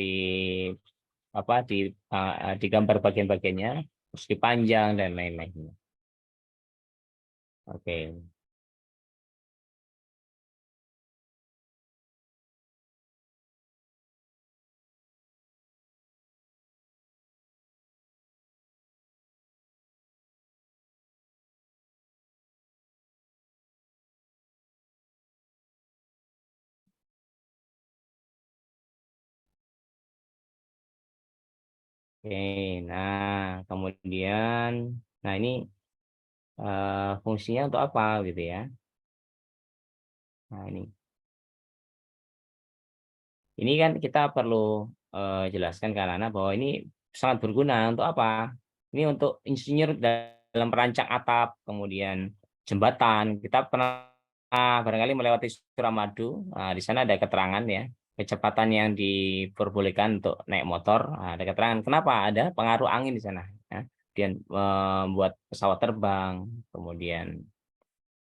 digambar bagian-bagiannya, terus dipanjang dan lain-lain. Oke. Oke, nah kemudian, nah ini fungsinya untuk apa gitu ya? Nah ini kan kita perlu jelaskan ke anak-anak bahwa ini sangat berguna untuk apa? Ini untuk insinyur dalam merancang atap, kemudian jembatan. Kita pernah barangkali melewati Suramadu, di sana ada keterangan ya kecepatan yang diperbolehkan untuk naik motor. Nah, ada keterangan kenapa ada pengaruh angin di sana. Ya. Kemudian membuat pesawat terbang, kemudian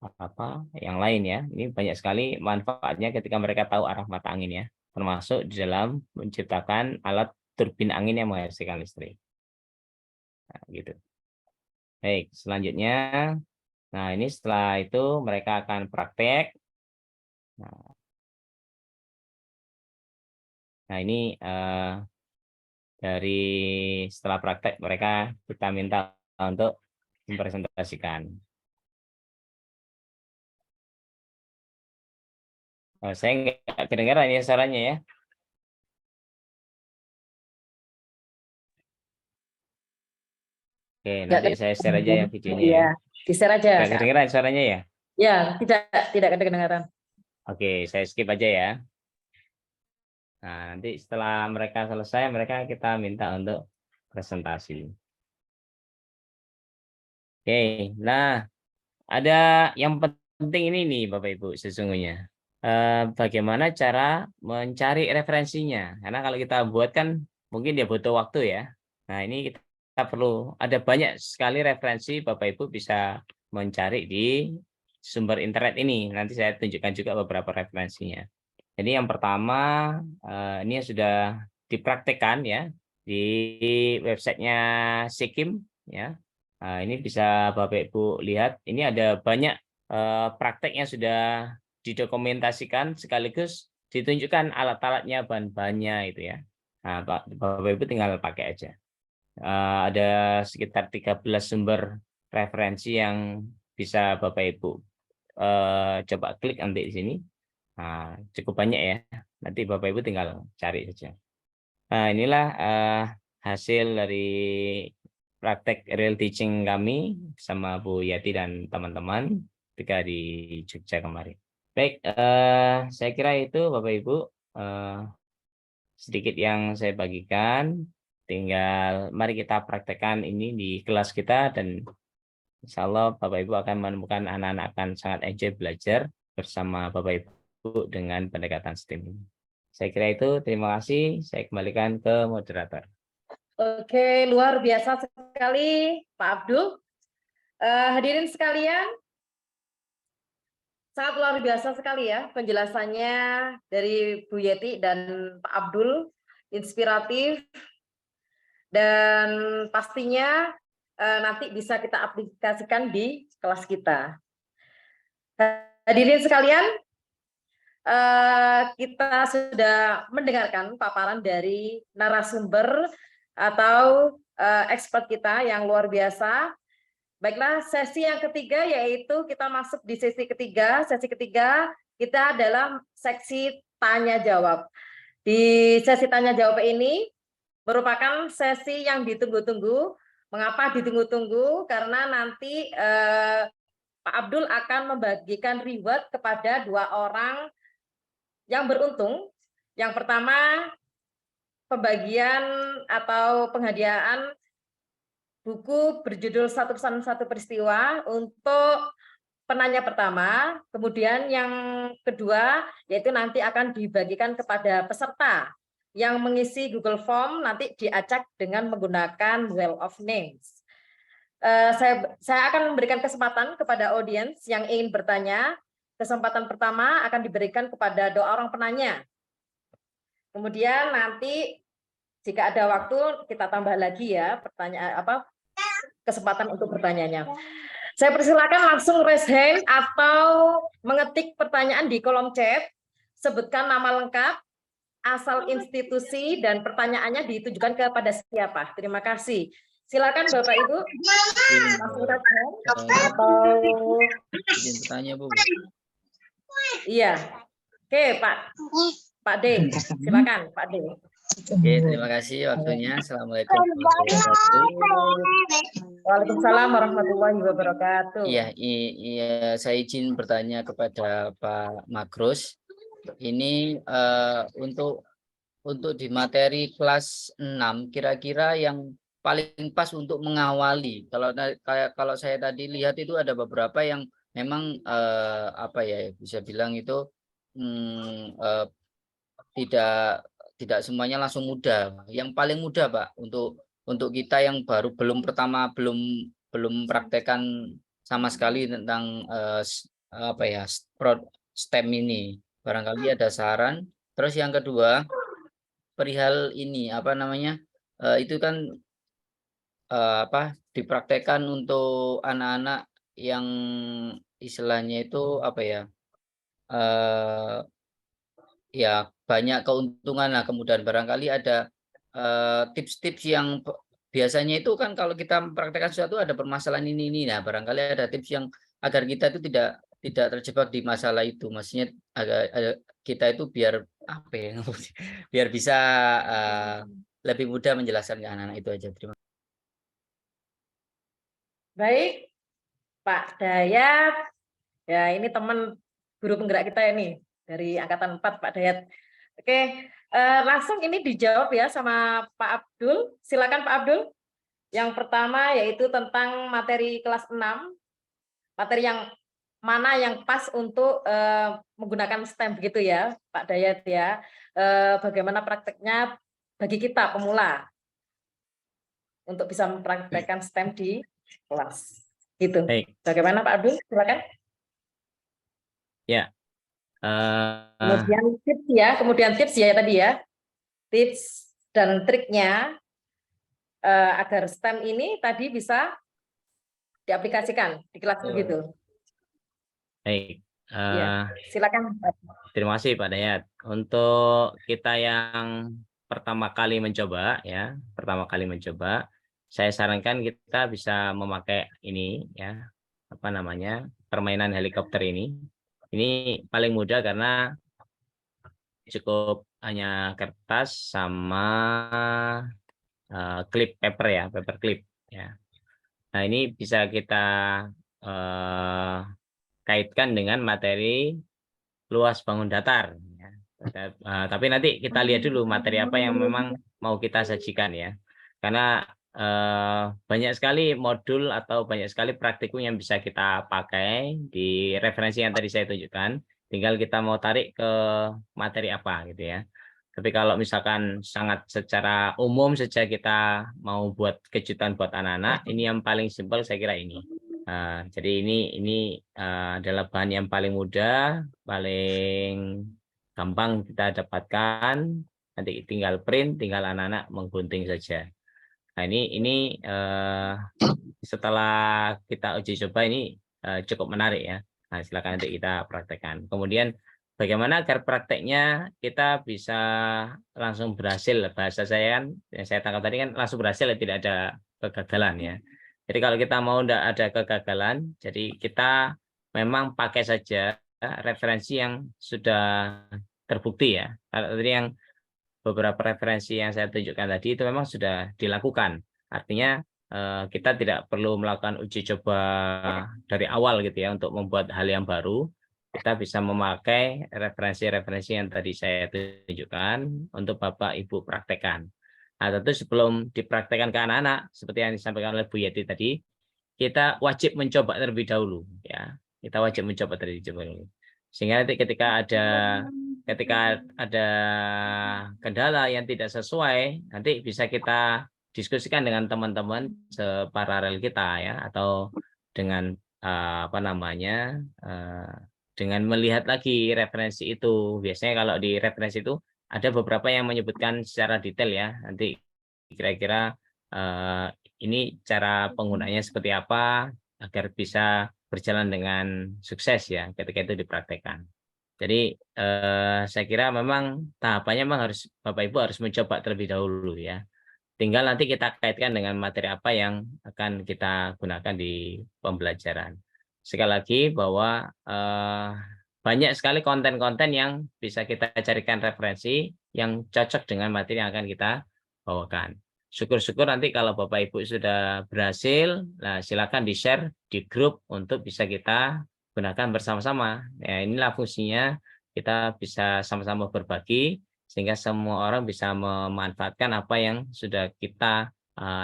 apa yang lain ya. Ini banyak sekali manfaatnya ketika mereka tahu arah mata angin ya, termasuk di dalam menciptakan alat turbin angin yang menghasilkan listrik. Nah, gitu. Baik, selanjutnya, nah ini setelah itu mereka akan praktek. Nah ini dari setelah praktek mereka kita minta untuk mempresentasikan. Saya nggak kedengaran ya suaranya ya. Oke, nanti saya share aja ya videonya ya. Iya, di-share aja. Nggak kedengaran suaranya ya? Ya, tidak kedengaran. Oke, saya skip aja ya. Nah, nanti setelah mereka selesai, kita minta untuk presentasi. Oke, nah ada yang penting ini nih Bapak Ibu sesungguhnya. Bagaimana cara mencari referensinya? Karena kalau kita buat kan mungkin dia butuh waktu ya. Nah, ini kita perlu ada banyak sekali referensi Bapak Ibu bisa mencari di sumber internet ini. Nanti saya tunjukkan juga beberapa referensinya. Jadi yang pertama ini sudah dipraktekkan ya di websitenya Sikim ya. Nah, ini bisa Bapak Ibu lihat. Ini ada banyak praktek yang sudah didokumentasikan sekaligus ditunjukkan alat-alatnya, bahan-bahannya itu ya. Nah, Bapak Ibu tinggal pakai aja. Ada sekitar 13 sumber referensi yang bisa Bapak Ibu coba klik nanti di sini. Nah, cukup banyak ya. Nanti Bapak Ibu tinggal cari saja. Nah, inilah hasil dari praktek real teaching kami sama Bu Yati dan teman-teman ketika di Jogja kemarin. Baik, saya kira itu Bapak Ibu sedikit yang saya bagikan. Tinggal mari kita praktekkan ini di kelas kita dan Insya Allah Bapak Ibu akan menemukan anak-anak akan sangat enjoy belajar bersama Bapak Ibu dengan pendekatan STEM ini. Saya kira itu, terima kasih. Saya kembalikan ke moderator. Oke, luar biasa sekali Pak Abdul. Hadirin sekalian, sangat luar biasa sekali ya penjelasannya dari Bu Yeti dan Pak Abdul, inspiratif, dan pastinya nanti bisa kita aplikasikan di kelas kita. Hadirin sekalian, kita sudah mendengarkan paparan dari narasumber atau expert kita yang luar biasa. Baiklah, sesi yang ketiga yaitu kita masuk di sesi ketiga. Sesi ketiga kita adalah seksi tanya jawab. Di sesi tanya jawab ini merupakan sesi yang ditunggu-tunggu. Mengapa ditunggu-tunggu? Karena nanti Pak Abdul akan membagikan reward kepada 2 orang yang beruntung. Yang pertama, pembagian atau penghadiahan buku berjudul Satu Pesan Satu Peristiwa untuk penanya pertama. Kemudian yang kedua, yaitu nanti akan dibagikan kepada peserta yang mengisi Google Form, nanti diacak dengan menggunakan Well of Names. Saya akan memberikan kesempatan kepada audiens yang ingin bertanya. Kesempatan pertama akan diberikan kepada 2 orang penanya. Kemudian nanti jika ada waktu kita tambah lagi ya pertanyaan kesempatan untuk bertanyanya. Saya persilakan langsung raise hand atau mengetik pertanyaan di kolom chat. Sebutkan nama lengkap, asal institusi, dan pertanyaannya ditujukan kepada siapa. Terima kasih. Silakan Bapak Ibu. Langsung raise hand atau izin bertanya, Bu. iya. Oke, Pak D. Silakan Pak D. Oke, terima kasih waktunya. Assalamualaikum warahmatullahi wabarakatuh. Waalaikumsalam warahmatullahi wabarakatuh. Iya, saya izin bertanya kepada Pak Magrus. Ini untuk di materi kelas 6 kira-kira yang paling pas untuk mengawali. Kalau saya tadi lihat itu ada beberapa yang memang bisa bilang itu tidak semuanya langsung mudah. Yang paling mudah, Pak, untuk kita yang belum praktekkan sama sekali tentang STEM ini. Barangkali ada saran. Terus yang kedua, perihal ini itu kan dipraktekkan untuk anak-anak yang istilahnya itu ya banyak keuntungan. Nah, kemudian barangkali ada tips-tips yang biasanya itu kan kalau kita mempraktekkan sesuatu ada permasalahan ini. Nah, barangkali ada tips yang agar kita itu tidak terjebak di masalah itu. Maksudnya kita itu biar biar bisa lebih mudah menjelaskan ke anak-anak itu aja. Terima kasih. Baik, Pak Dayat. Ya, ini teman guru penggerak kita ini dari angkatan 4, Pak Dayat. Oke, langsung ini dijawab ya sama Pak Abdul. Silakan Pak Abdul. Yang pertama yaitu tentang materi kelas 6. Materi yang mana yang pas untuk menggunakan STEM begitu ya, Pak Dayat ya. Bagaimana prakteknya bagi kita pemula untuk bisa mempraktekkan STEM di kelas. Gitu. Baik. Bagaimana Pak Abdul? Silakan. Ya. Kemudian tips ya tadi ya. Tips dan triknya agar STEM ini tadi bisa diaplikasikan di kelas begitu. Baik. Silakan. Terima kasih Pak Dayat. Untuk kita yang pertama kali mencoba, saya sarankan kita bisa memakai ini ya, permainan helikopter ini. Ini paling mudah karena cukup hanya kertas sama clip paper clip ya. Nah, ini bisa kita kaitkan dengan materi luas bangun datar ya. Tapi nanti kita lihat dulu materi apa yang memang mau kita sajikan ya. Karena banyak sekali modul atau banyak sekali praktikum yang bisa kita pakai di referensi yang tadi saya tunjukkan. Tinggal kita mau tarik ke materi apa gitu ya. Tapi kalau misalkan sangat secara umum saja kita mau buat kejutan buat anak-anak, ini yang paling simpel saya kira ini. Jadi ini adalah bahan yang paling mudah, paling gampang kita dapatkan. Nanti tinggal print, tinggal anak-anak menggunting saja. Nah ini setelah kita uji coba ini cukup menarik ya. Nah silakan nanti kita praktekkan. Kemudian bagaimana agar prakteknya kita bisa langsung berhasil. Bahasa saya kan yang saya tangkap tadi kan langsung berhasil ya, tidak ada kegagalan ya. Jadi kalau kita mau tidak ada kegagalan, jadi kita memang pakai saja referensi yang sudah terbukti ya. Kalau tadi yang beberapa referensi yang saya tunjukkan tadi itu memang sudah dilakukan. Artinya kita tidak perlu melakukan uji coba dari awal gitu ya untuk membuat hal yang baru. Kita bisa memakai referensi-referensi yang tadi saya tunjukkan untuk Bapak Ibu praktekkan. Nah, tentu sebelum dipraktekkan ke anak-anak seperti yang disampaikan oleh Bu Yeti tadi, kita wajib mencoba terlebih dahulu ya. Kita wajib mencoba terlebih dahulu. Sehingga nanti ketika ada kendala yang tidak sesuai, nanti bisa kita diskusikan dengan teman-teman separalel kita ya, atau dengan dengan melihat lagi referensi itu. Biasanya kalau di referensi itu ada beberapa yang menyebutkan secara detail ya, nanti kira-kira ini cara penggunaannya seperti apa agar bisa berjalan dengan sukses ya ketika itu dipraktekkan. Jadi saya kira memang tahapannya memang harus Bapak Ibu harus mencoba terlebih dahulu ya. Tinggal nanti kita kaitkan dengan materi apa yang akan kita gunakan di pembelajaran. Sekali lagi bahwa banyak sekali konten-konten yang bisa kita carikan referensi yang cocok dengan materi yang akan kita bawakan. Syukur-syukur nanti kalau Bapak Ibu sudah berhasil, nah silakan di-share di grup untuk bisa kita gunakan bersama-sama. Ya, inilah fungsinya kita bisa sama-sama berbagi sehingga semua orang bisa memanfaatkan apa yang sudah kita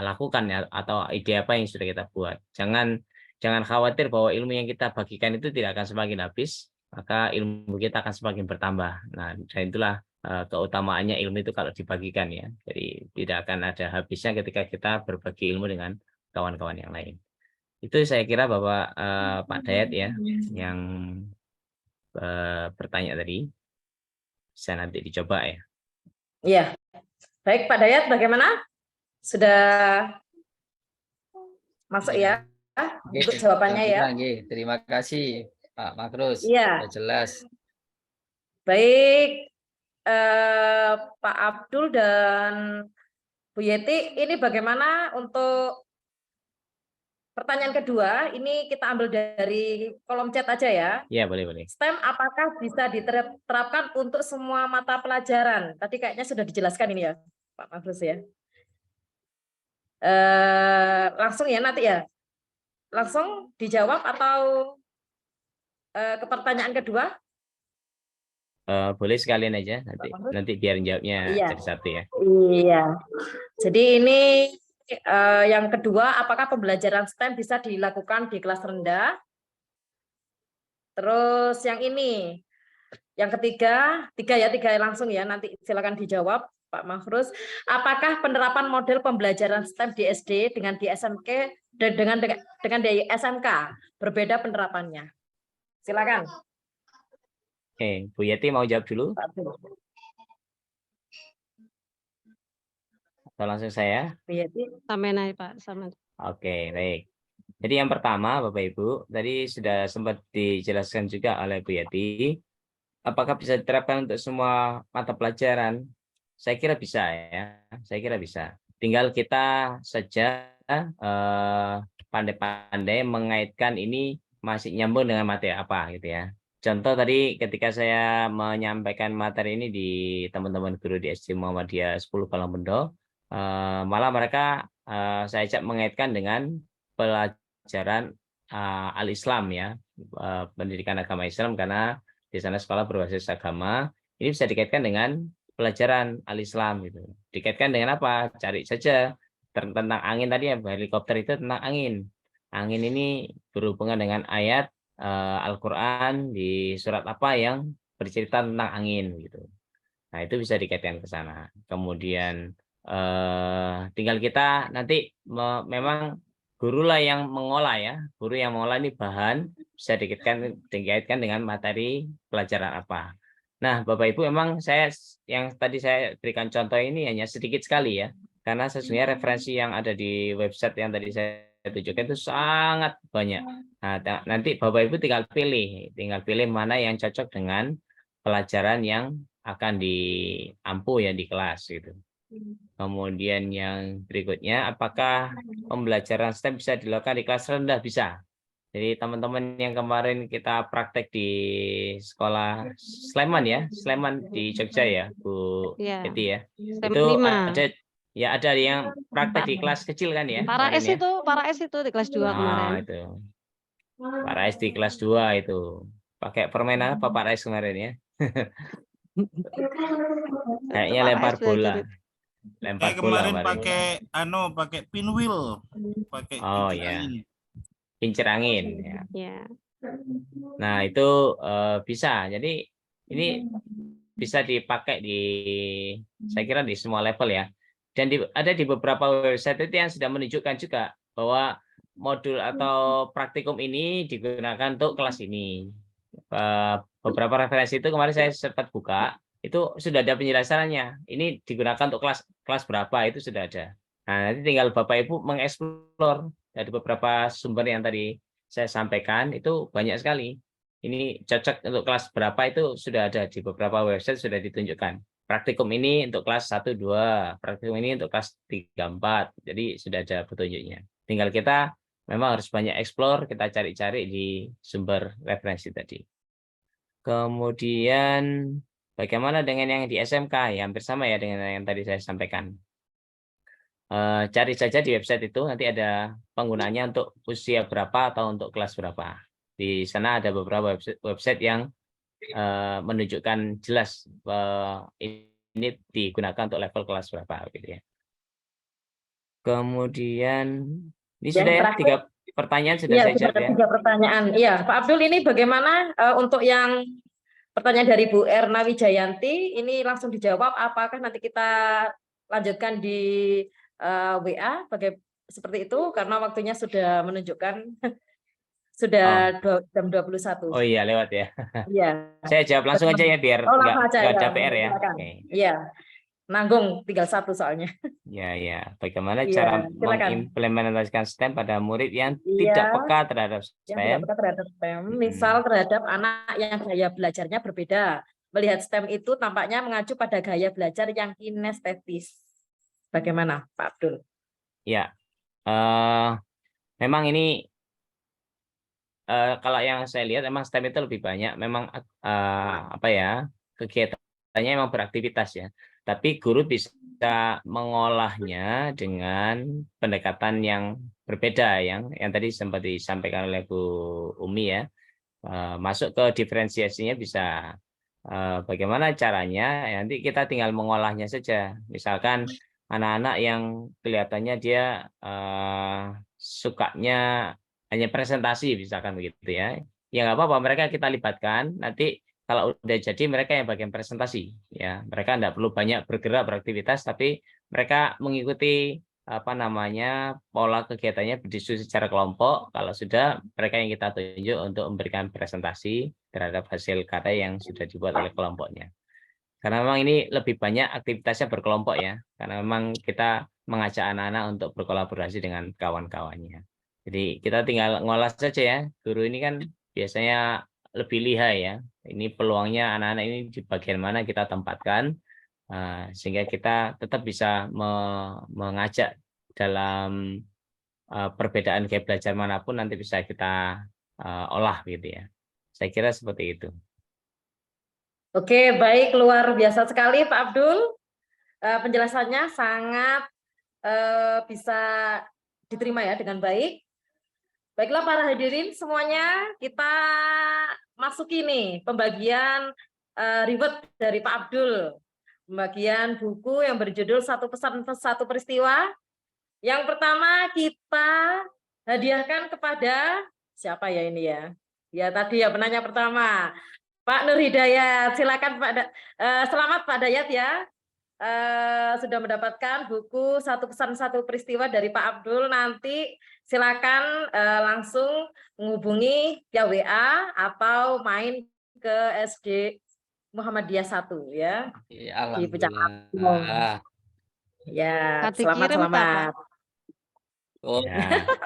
lakukan ya, atau ide apa yang sudah kita buat. Jangan khawatir bahwa ilmu yang kita bagikan itu tidak akan semakin habis, maka ilmu kita akan semakin bertambah. Nah, dan itulah keutamaannya ilmu itu kalau dibagikan ya. Jadi tidak akan ada habisnya ketika kita berbagi ilmu dengan kawan-kawan yang lain. Itu saya kira Bapak Pak Dayat ya yang bertanya tadi. Bisa nanti dicoba ya. Iya. Baik Pak Dayat, bagaimana? Sudah masuk ya untuk jawabannya ya? Terima kasih Pak Makrus. Iya. Sudah jelas. Baik Pak Abdul dan Bu Yeti, ini bagaimana untuk pertanyaan kedua? Ini kita ambil dari kolom chat aja ya. Iya, boleh. STEM apakah bisa diterapkan untuk semua mata pelajaran? Tadi kayaknya sudah dijelaskan ini ya, Pak Makrus ya. Langsung ya nanti ya. Langsung dijawab atau ke pertanyaan kedua? Boleh sekalian aja nanti biar jawabnya Iya. jadi satu ya. Iya. Jadi ini yang kedua, apakah pembelajaran STEM bisa dilakukan di kelas rendah? Terus yang ini, yang ketiga langsung ya, nanti silakan dijawab Pak Makrus. Apakah penerapan model pembelajaran STEM di SD dengan di SMK dengan di SMK berbeda penerapannya? Silakan. Oke, Bu Yeti mau jawab dulu? Atau langsung saya? Bu Yeti. Samain aja Pak, samain. Oke, baik. Jadi yang pertama Bapak Ibu, tadi sudah sempat dijelaskan juga oleh Bu Yeti. Apakah bisa diterapkan untuk semua mata pelajaran? Saya kira bisa ya. Saya kira bisa. Tinggal kita saja pandai-pandai mengaitkan ini masih nyambung dengan materi apa gitu ya. Contoh tadi ketika saya menyampaikan materi ini di teman-teman guru di SD Muhammadiyah 10 Balongbendo, malah mereka saya ajak mengaitkan dengan pelajaran Al-Islam ya, pendidikan agama Islam, karena di sana sekolah berbasis agama. Ini bisa dikaitkan dengan pelajaran Al-Islam gitu. Dikaitkan dengan apa? Cari saja tentang angin tadi ya, helikopter itu tentang angin. Angin ini berhubungan dengan ayat Al-Quran di surat apa yang bercerita tentang angin gitu. Nah, itu bisa dikaitkan ke sana. Kemudian tinggal kita nanti memang guru lah yang mengolah ya. Guru yang mengolah ini bahan bisa dikaitkan dengan materi pelajaran apa. Nah, Bapak Ibu memang yang tadi saya berikan contoh ini hanya sedikit sekali ya. Karena sesungguhnya referensi yang ada di website yang tadi saya tunjukkan itu sangat banyak. Nah, nanti Bapak Ibu tinggal pilih mana yang cocok dengan pelajaran yang akan diampu ya di kelas gitu. Kemudian yang berikutnya, apakah pembelajaran STEM bisa dilakukan di kelas rendah? Bisa. Jadi teman-teman yang kemarin kita praktek di sekolah Sleman ya, Sleman di Jogja ya, Bu Ya, Eti ya. STEM Itu 5. ada yang praktek di kelas kecil kan ya Para kemarin S ya. itu di kelas 2 kemarin. Itu. Pak Rais di kelas 2 itu. Pakai permainan apa Pak Rais kemarin ya? Kayaknya Pak lempar Rais belajar bola. itu. Lempar bola Kemarin kemarin. pakai pinwheel, pakai Oh kincir ya, angin. kincir angin ya. Ya. Nah, itu bisa. Jadi ini bisa dipakai saya kira di semua level ya. Dan ada di beberapa website itu yang sudah menunjukkan juga bahwa modul atau praktikum ini digunakan untuk kelas ini. Beberapa referensi itu kemarin saya sempat buka, itu sudah ada penjelasannya. Ini digunakan untuk kelas berapa, itu sudah ada. Nah, nanti tinggal Bapak Ibu mengeksplor dari beberapa sumber yang tadi saya sampaikan, itu banyak sekali. Ini cocok untuk kelas berapa itu sudah ada di beberapa website, sudah ditunjukkan. Praktikum ini untuk kelas 1, 2, praktikum ini untuk kelas 3, 4. Jadi sudah ada petunjuknya. Tinggal kita memang harus banyak explore, kita cari-cari di sumber referensi tadi. Kemudian bagaimana dengan yang di SMK? Ya, hampir sama ya dengan yang tadi saya sampaikan. Cari saja di website itu, nanti ada penggunaannya untuk usia berapa atau untuk kelas berapa. Di sana ada beberapa website yang menunjukkan jelas ini digunakan untuk level kelas berapa gitu ya. Kemudian ini sudah ya, 3 pertanyaan sudah saya jawab ya. 3 pertanyaan. Iya, Pak Abdul, ini bagaimana untuk yang pertanyaan dari Bu Erna Wijayanti, ini langsung dijawab, apakah nanti kita lanjutkan di WA seperti itu, karena waktunya sudah menunjukkan sudah jam 21. Oh iya, lewat ya. Iya. Saya jawab langsung aja ya biar nggak ada PR ya. Iya. Nanggung tinggal 1 soalnya. Ya. Bagaimana cara silakan. mengimplementasikan STEM pada murid yang tidak peka terhadap STEM? Misal terhadap anak yang gaya belajarnya berbeda. Melihat STEM itu tampaknya mengacu pada gaya belajar yang kinestetis. Bagaimana, Pak Abdul? Ya, memang ini kalau yang saya lihat memang STEM itu lebih banyak. Memang kegiatannya memang beraktivitas ya. Tapi guru bisa mengolahnya dengan pendekatan yang berbeda yang tadi sempat disampaikan oleh Bu Umi ya. Masuk ke diferensiasinya bisa. Bagaimana caranya? Nanti kita tinggal mengolahnya saja. Misalkan anak-anak yang kelihatannya dia sukanya hanya presentasi, misalkan begitu ya. Ya nggak apa-apa, mereka kita libatkan. Nanti kalau udah jadi mereka yang bagian presentasi, ya. Mereka nggak perlu banyak bergerak beraktivitas, tapi mereka mengikuti pola kegiatannya berdiskusi secara kelompok. Kalau sudah, mereka yang kita tunjuk untuk memberikan presentasi terhadap hasil karya yang sudah dibuat oleh kelompoknya. Karena memang ini lebih banyak aktivitasnya berkelompok ya, karena memang kita mengajak anak-anak untuk berkolaborasi dengan kawan-kawannya. Jadi kita tinggal ngolah saja ya, guru ini kan biasanya lebih lihai ya. Ini peluangnya anak-anak ini di bagian mana kita tempatkan, sehingga kita tetap bisa mengajak dalam perbedaan gaya belajar manapun nanti bisa kita olah gitu ya. Saya kira seperti itu. Oke, baik, luar biasa sekali Pak Abdul. Penjelasannya sangat bisa diterima ya dengan baik. Baiklah para hadirin semuanya, kita masuki nih pembagian reward dari Pak Abdul. Pembagian buku yang berjudul Satu Pesan Satu Peristiwa. Yang pertama kita hadiahkan kepada siapa ya ini ya? Ya tadi ya penanya pertama, Pak Nur Hidayat. Silakan selamat Pak Dayat ya. Sudah mendapatkan buku Satu Pesan Satu Peristiwa dari Pak Abdul. Nanti silakan langsung menghubungi via WA atau main ke SD Muhammadiyah 1 ya. Ya, Di Puncak Agung. alhamdullah. Ya, Nanti kirim tak, Pak? selamat. Oh, Ya,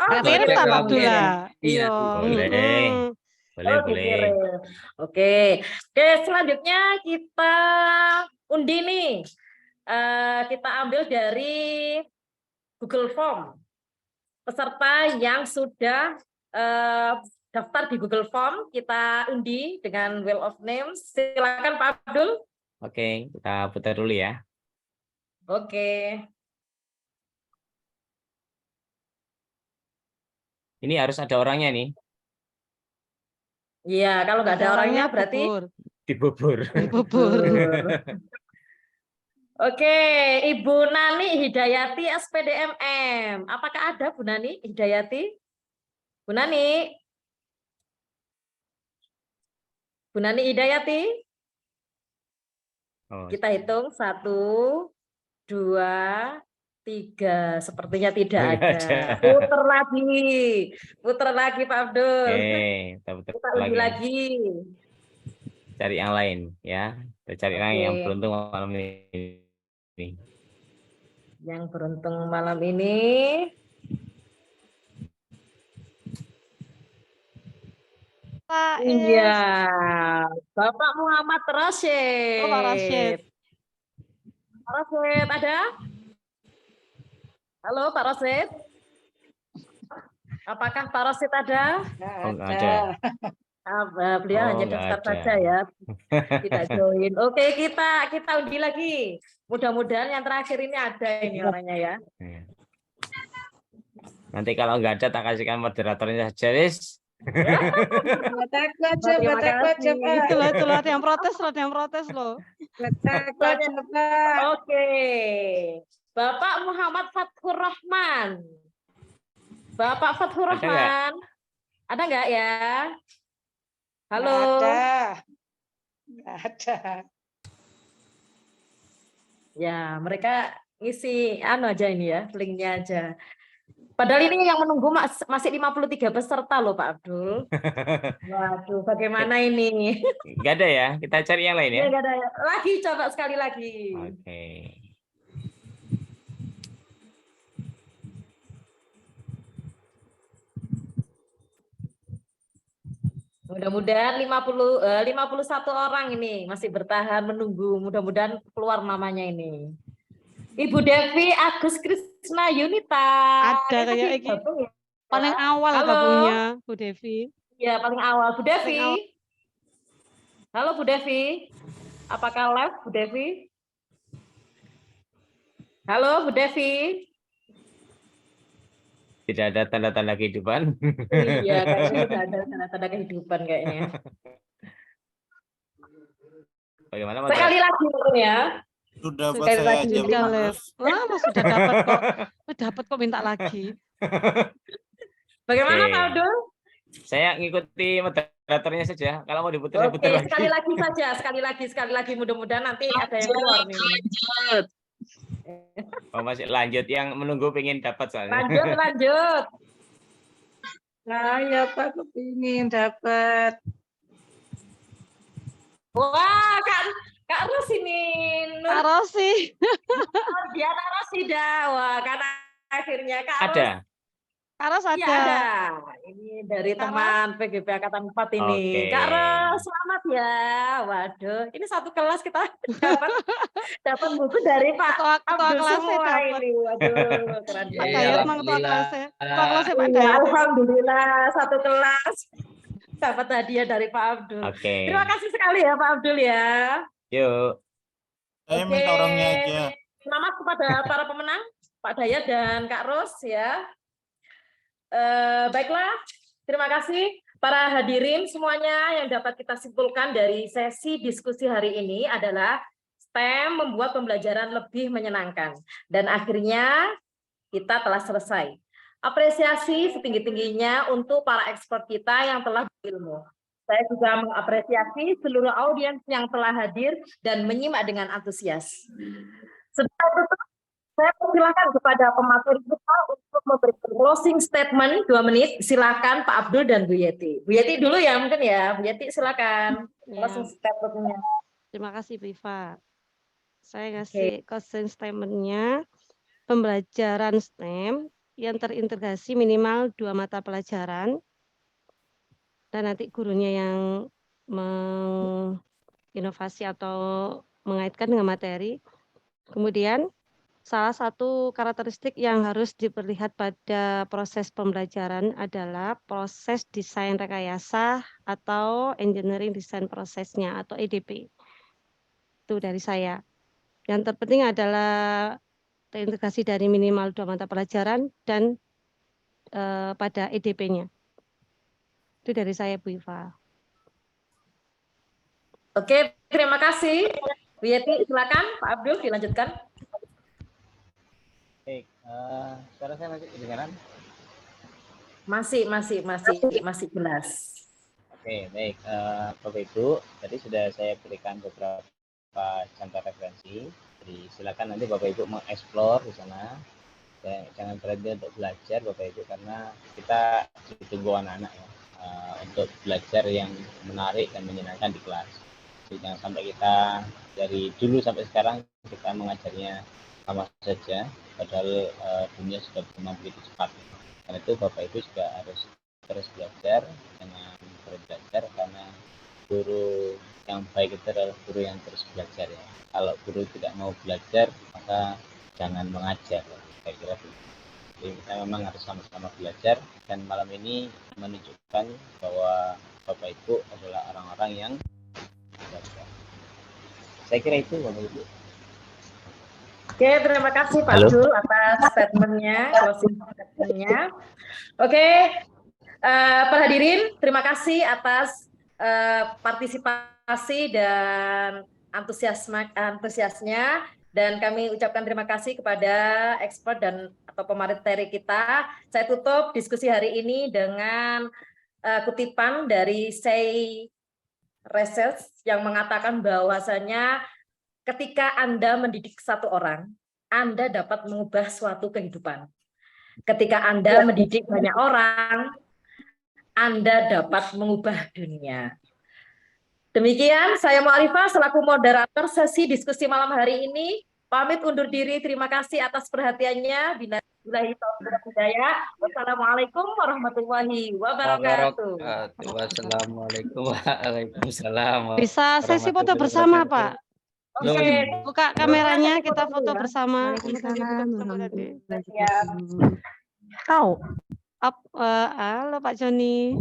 Nanti Boleh, kirim tak, Pak boleh. Abdullah? Iya. boleh. Boleh, Oh, boleh. dikirim. Oke, selanjutnya kita undi nih. Kita ambil dari Google Form. Peserta yang sudah daftar di Google Form, kita undi dengan Wheel of Names. Silakan Pak Abdul. Oke, kita putar dulu ya. Oke. Ini harus ada orangnya nih, Iya, kalau nggak ada orangnya berarti bubur. dibubur. Bubur. Oke, Ibu Nani Hidayati SPDMM. Apakah ada Bu Nani Hidayati? Bu Nani? Bu Nani Hidayati? Oh, Kita hitung 1, 2, 3. Sepertinya tidak Nggak ada. ada. Puter lagi Pak Abdul. Oke, kita putar Kita undi lagi. lagi. Cari yang lain ya. Kita cari orang yang Oke. beruntung malam ini. Yang beruntung malam ini. Pak Iya, Bapak Muhammad Rashid. Oh, Pak Rashid. Pak Rashid ada? Halo Pak Rashid. Apakah Pak Rashid ada? Oh, nggak ada. Beliau Oh, hanya nggak daftar ada. saja ya, tidak join. Oke, kita undi lagi. Mudah-mudahan yang terakhir ini ada ini orangnya ya. Ya. Nanti kalau nggak ada, tak kasihkan moderatornya saja, wis. Terima kasih. Itu loh, yang protes loh. Oke, Bapak Muhammad Fathur Rahman. Bapak Fathur Ada nggak? Rahman, ada nggak ya? Halo. Nggak ada. Ya, mereka ngisi aja ini ya, linknya aja. Padahal ini yang menunggu masih 53 peserta loh Pak Abdul. Waduh, bagaimana ini? Nggak ada ya? Kita cari yang lain ya. Nggak ada. Lagi, coba sekali lagi. Oke. Mudah-mudahan 51 orang ini masih bertahan menunggu. Mudah-mudahan keluar namanya ini. Ibu Devi Agus Krisna Yunita. Ada Ini kayak tadi ini. gabung ya? Paling awal Halo. gabungnya, Bu Devi. Ya, paling awal. Bu Devi. Paling awal. Halo Bu Devi. Apakah live Bu Devi? Halo Bu Devi. Tidak ada tanda-tanda kehidupan. Iya, kayaknya tidak ada tanda-tanda kehidupan kayaknya. Bagaimana? Sekali lagi ya. Sudah buat Sekali saya lagi, aja, sekali. Mas. Wah, Mas sudah dapat kok. Dapat kok minta lagi. Bagaimana Oke. Pak Abdul? Saya ngikuti moderatornya saja. Kalau mau diputar, Oke, putar lagi. sekali lagi saja, sekali lagi. Mudah-mudahan nanti ada yang keluar nih. Oh, masih lanjut yang menunggu pengen dapat soalnya. Lanjut. Nah, ya Pak, kepingin dapat. Wah, Kak Ros ini. Kak Rosi. Diana Rosida. Wah, karena akhirnya Kak Ros. Ada. Kak Ros Iya, ada. ada. Ini dari Kak teman PGP Angkatan 4 ini. Oke. Kak Ros, selamat ya. Waduh, ini satu kelas kita dapat buku dari Pak Ketua Abdul kelasnya semua dapat. ini. Waduh, keren Iya, Pak banget. Dayat mang ketua alhamdulillah. kelasnya. Ketua kelasnya Pak Iya, Dayat. alhamdulillah satu kelas dapat hadiah dari Pak Abdul. Oke. Terima kasih sekali ya Pak Abdul ya. Yuk. Saya Oke. minta orangnya aja. Selamat kepada para pemenang, Pak Dayat dan Kak Ros ya. Baiklah, terima kasih para hadirin semuanya. Yang dapat kita simpulkan dari sesi diskusi hari ini adalah STEM membuat pembelajaran lebih menyenangkan. Dan akhirnya kita telah selesai. Apresiasi setinggi-tingginya untuk para expert kita yang telah berilmu. Saya juga mengapresiasi seluruh audiens yang telah hadir dan menyimak dengan antusias. Setelah itu, saya persilakan kepada pemateri kita untuk memberikan closing statement 2 menit. Silakan Pak Abdul dan Bu Yeti. Bu Yeti dulu ya mungkin ya. Bu Yeti silakan closing statement-nya. Terima kasih Bu Iva. Saya ngasih closing statement-nya. Pembelajaran STEM yang terintegrasi minimal 2 mata pelajaran dan nanti gurunya yang menginovasi atau mengaitkan dengan materi. Kemudian salah satu karakteristik yang harus diperlihat pada proses pembelajaran adalah proses desain rekayasa atau engineering design prosesnya atau EDP. Itu dari saya. Yang terpenting adalah terintegrasi dari minimal 2 mata pelajaran dan pada EDP-nya. Itu dari saya, Bu Iva. Oke, terima kasih. Bu Yeti, silakan Pak Abdul dilanjutkan. Baik, suara saya masih kedengaran? Masih jelas. Oke, baik. Bapak Ibu, tadi sudah saya berikan beberapa contoh referensi. Jadi silakan nanti Bapak Ibu mengeksplor di sana. Jangan berhenti untuk belajar Bapak Ibu karena kita ditunggu anak-anak ya, untuk belajar yang menarik dan menyenangkan di kelas. Jadi jangan sampai kita dari dulu sampai sekarang kita mengajarnya sama saja, padahal dunia sudah berkembang begitu cepat. Karena itu Bapak Ibu juga harus terus belajar, jangan belajar karena guru yang baik itu adalah guru yang terus belajar ya. Kalau guru tidak mau belajar maka jangan mengajar. Saya kira begitu. Jadi kita memang harus sama-sama belajar dan malam ini menunjukkan bahwa Bapak Ibu adalah orang-orang yang belajar. Saya kira itu Bapak Ibu. Oke, terima kasih Pak Abdul atas statement-nya, closing statement-nya. Oke, para hadirin, terima kasih atas partisipasi dan antusiasnya. Dan kami ucapkan terima kasih kepada expert dan atau pemateri kita. Saya tutup diskusi hari ini dengan kutipan dari Say Research yang mengatakan bahwasanya ketika Anda mendidik satu orang, Anda dapat mengubah suatu kehidupan. Ketika Anda mendidik banyak orang, Anda dapat mengubah dunia. Demikian, saya Mu'arifah selaku moderator sesi diskusi malam hari ini. Pamit undur diri, terima kasih atas perhatiannya. Billahi taufiq wal hidayah. Wassalamualaikum warahmatullahi wabarakatuh. Wassalamualaikum waalaikumsalam. Bisa sesi foto bersama, Pak. Oke, Buka kameranya, kita foto Ya. bersama. Siap. Halo Pak Joni.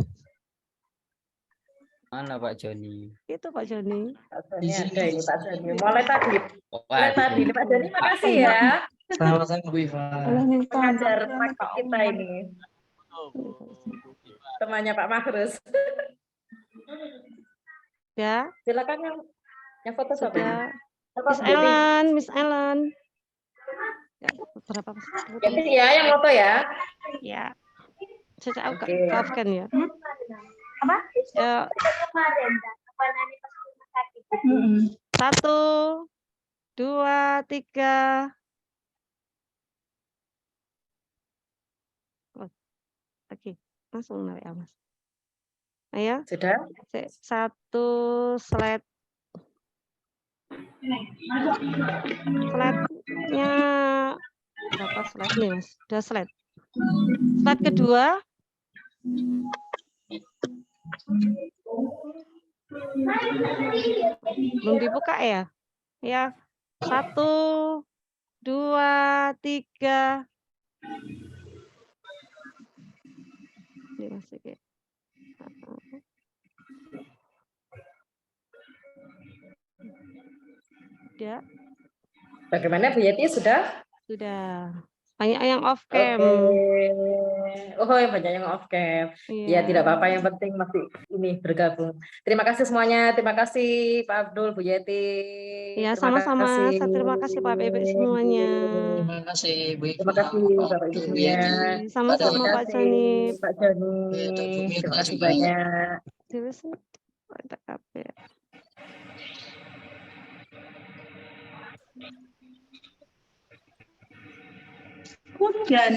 Mana Pak Joni? Itu Pak Joni. Ini ada ini Pak Joni. Mulai tadi. Wah, Ini Pak Joni, makasih ya. Sama-sama Bu Iva. Pengajar praktik kita ini. Temannya Pak Mahrus. Ya, Silakan yang foto siapa ini? sudah. Miss Ellen. Ya, berapa? Jadi ya yang foto ya. Ya. Saya Oke. maafkan ya. Apa? Ya. Kemarin, pas 1, 2, 3. Oke, langsung narik ya, Mas. Ayo. Sudah? 1 slide. Slide-nya berapa slide nih, Mas? 2 slide. Slide kedua. Belum dibuka ya? Ya. 1, 2, 3. Ini masih kayak. Sudah. Bagaimana Bu Yeti sudah? Sudah. Banyak yang off cam. Oh, ya banyak yang off cam. Ya tidak apa-apa, yang penting masih ini bergabung. Terima kasih semuanya. Terima kasih Pak Abdul, Bu Yeti. Ya, Terima sama-sama. kasih. Terima kasih Pak Bebek semuanya. Terima kasih Bu Iva. Terima kasih Bapak Ibu semuanya. Sama-sama Terima Pak kasih Joni. Pak Joni. Terima kasih banyak. Terus ada apa ya? Hujan.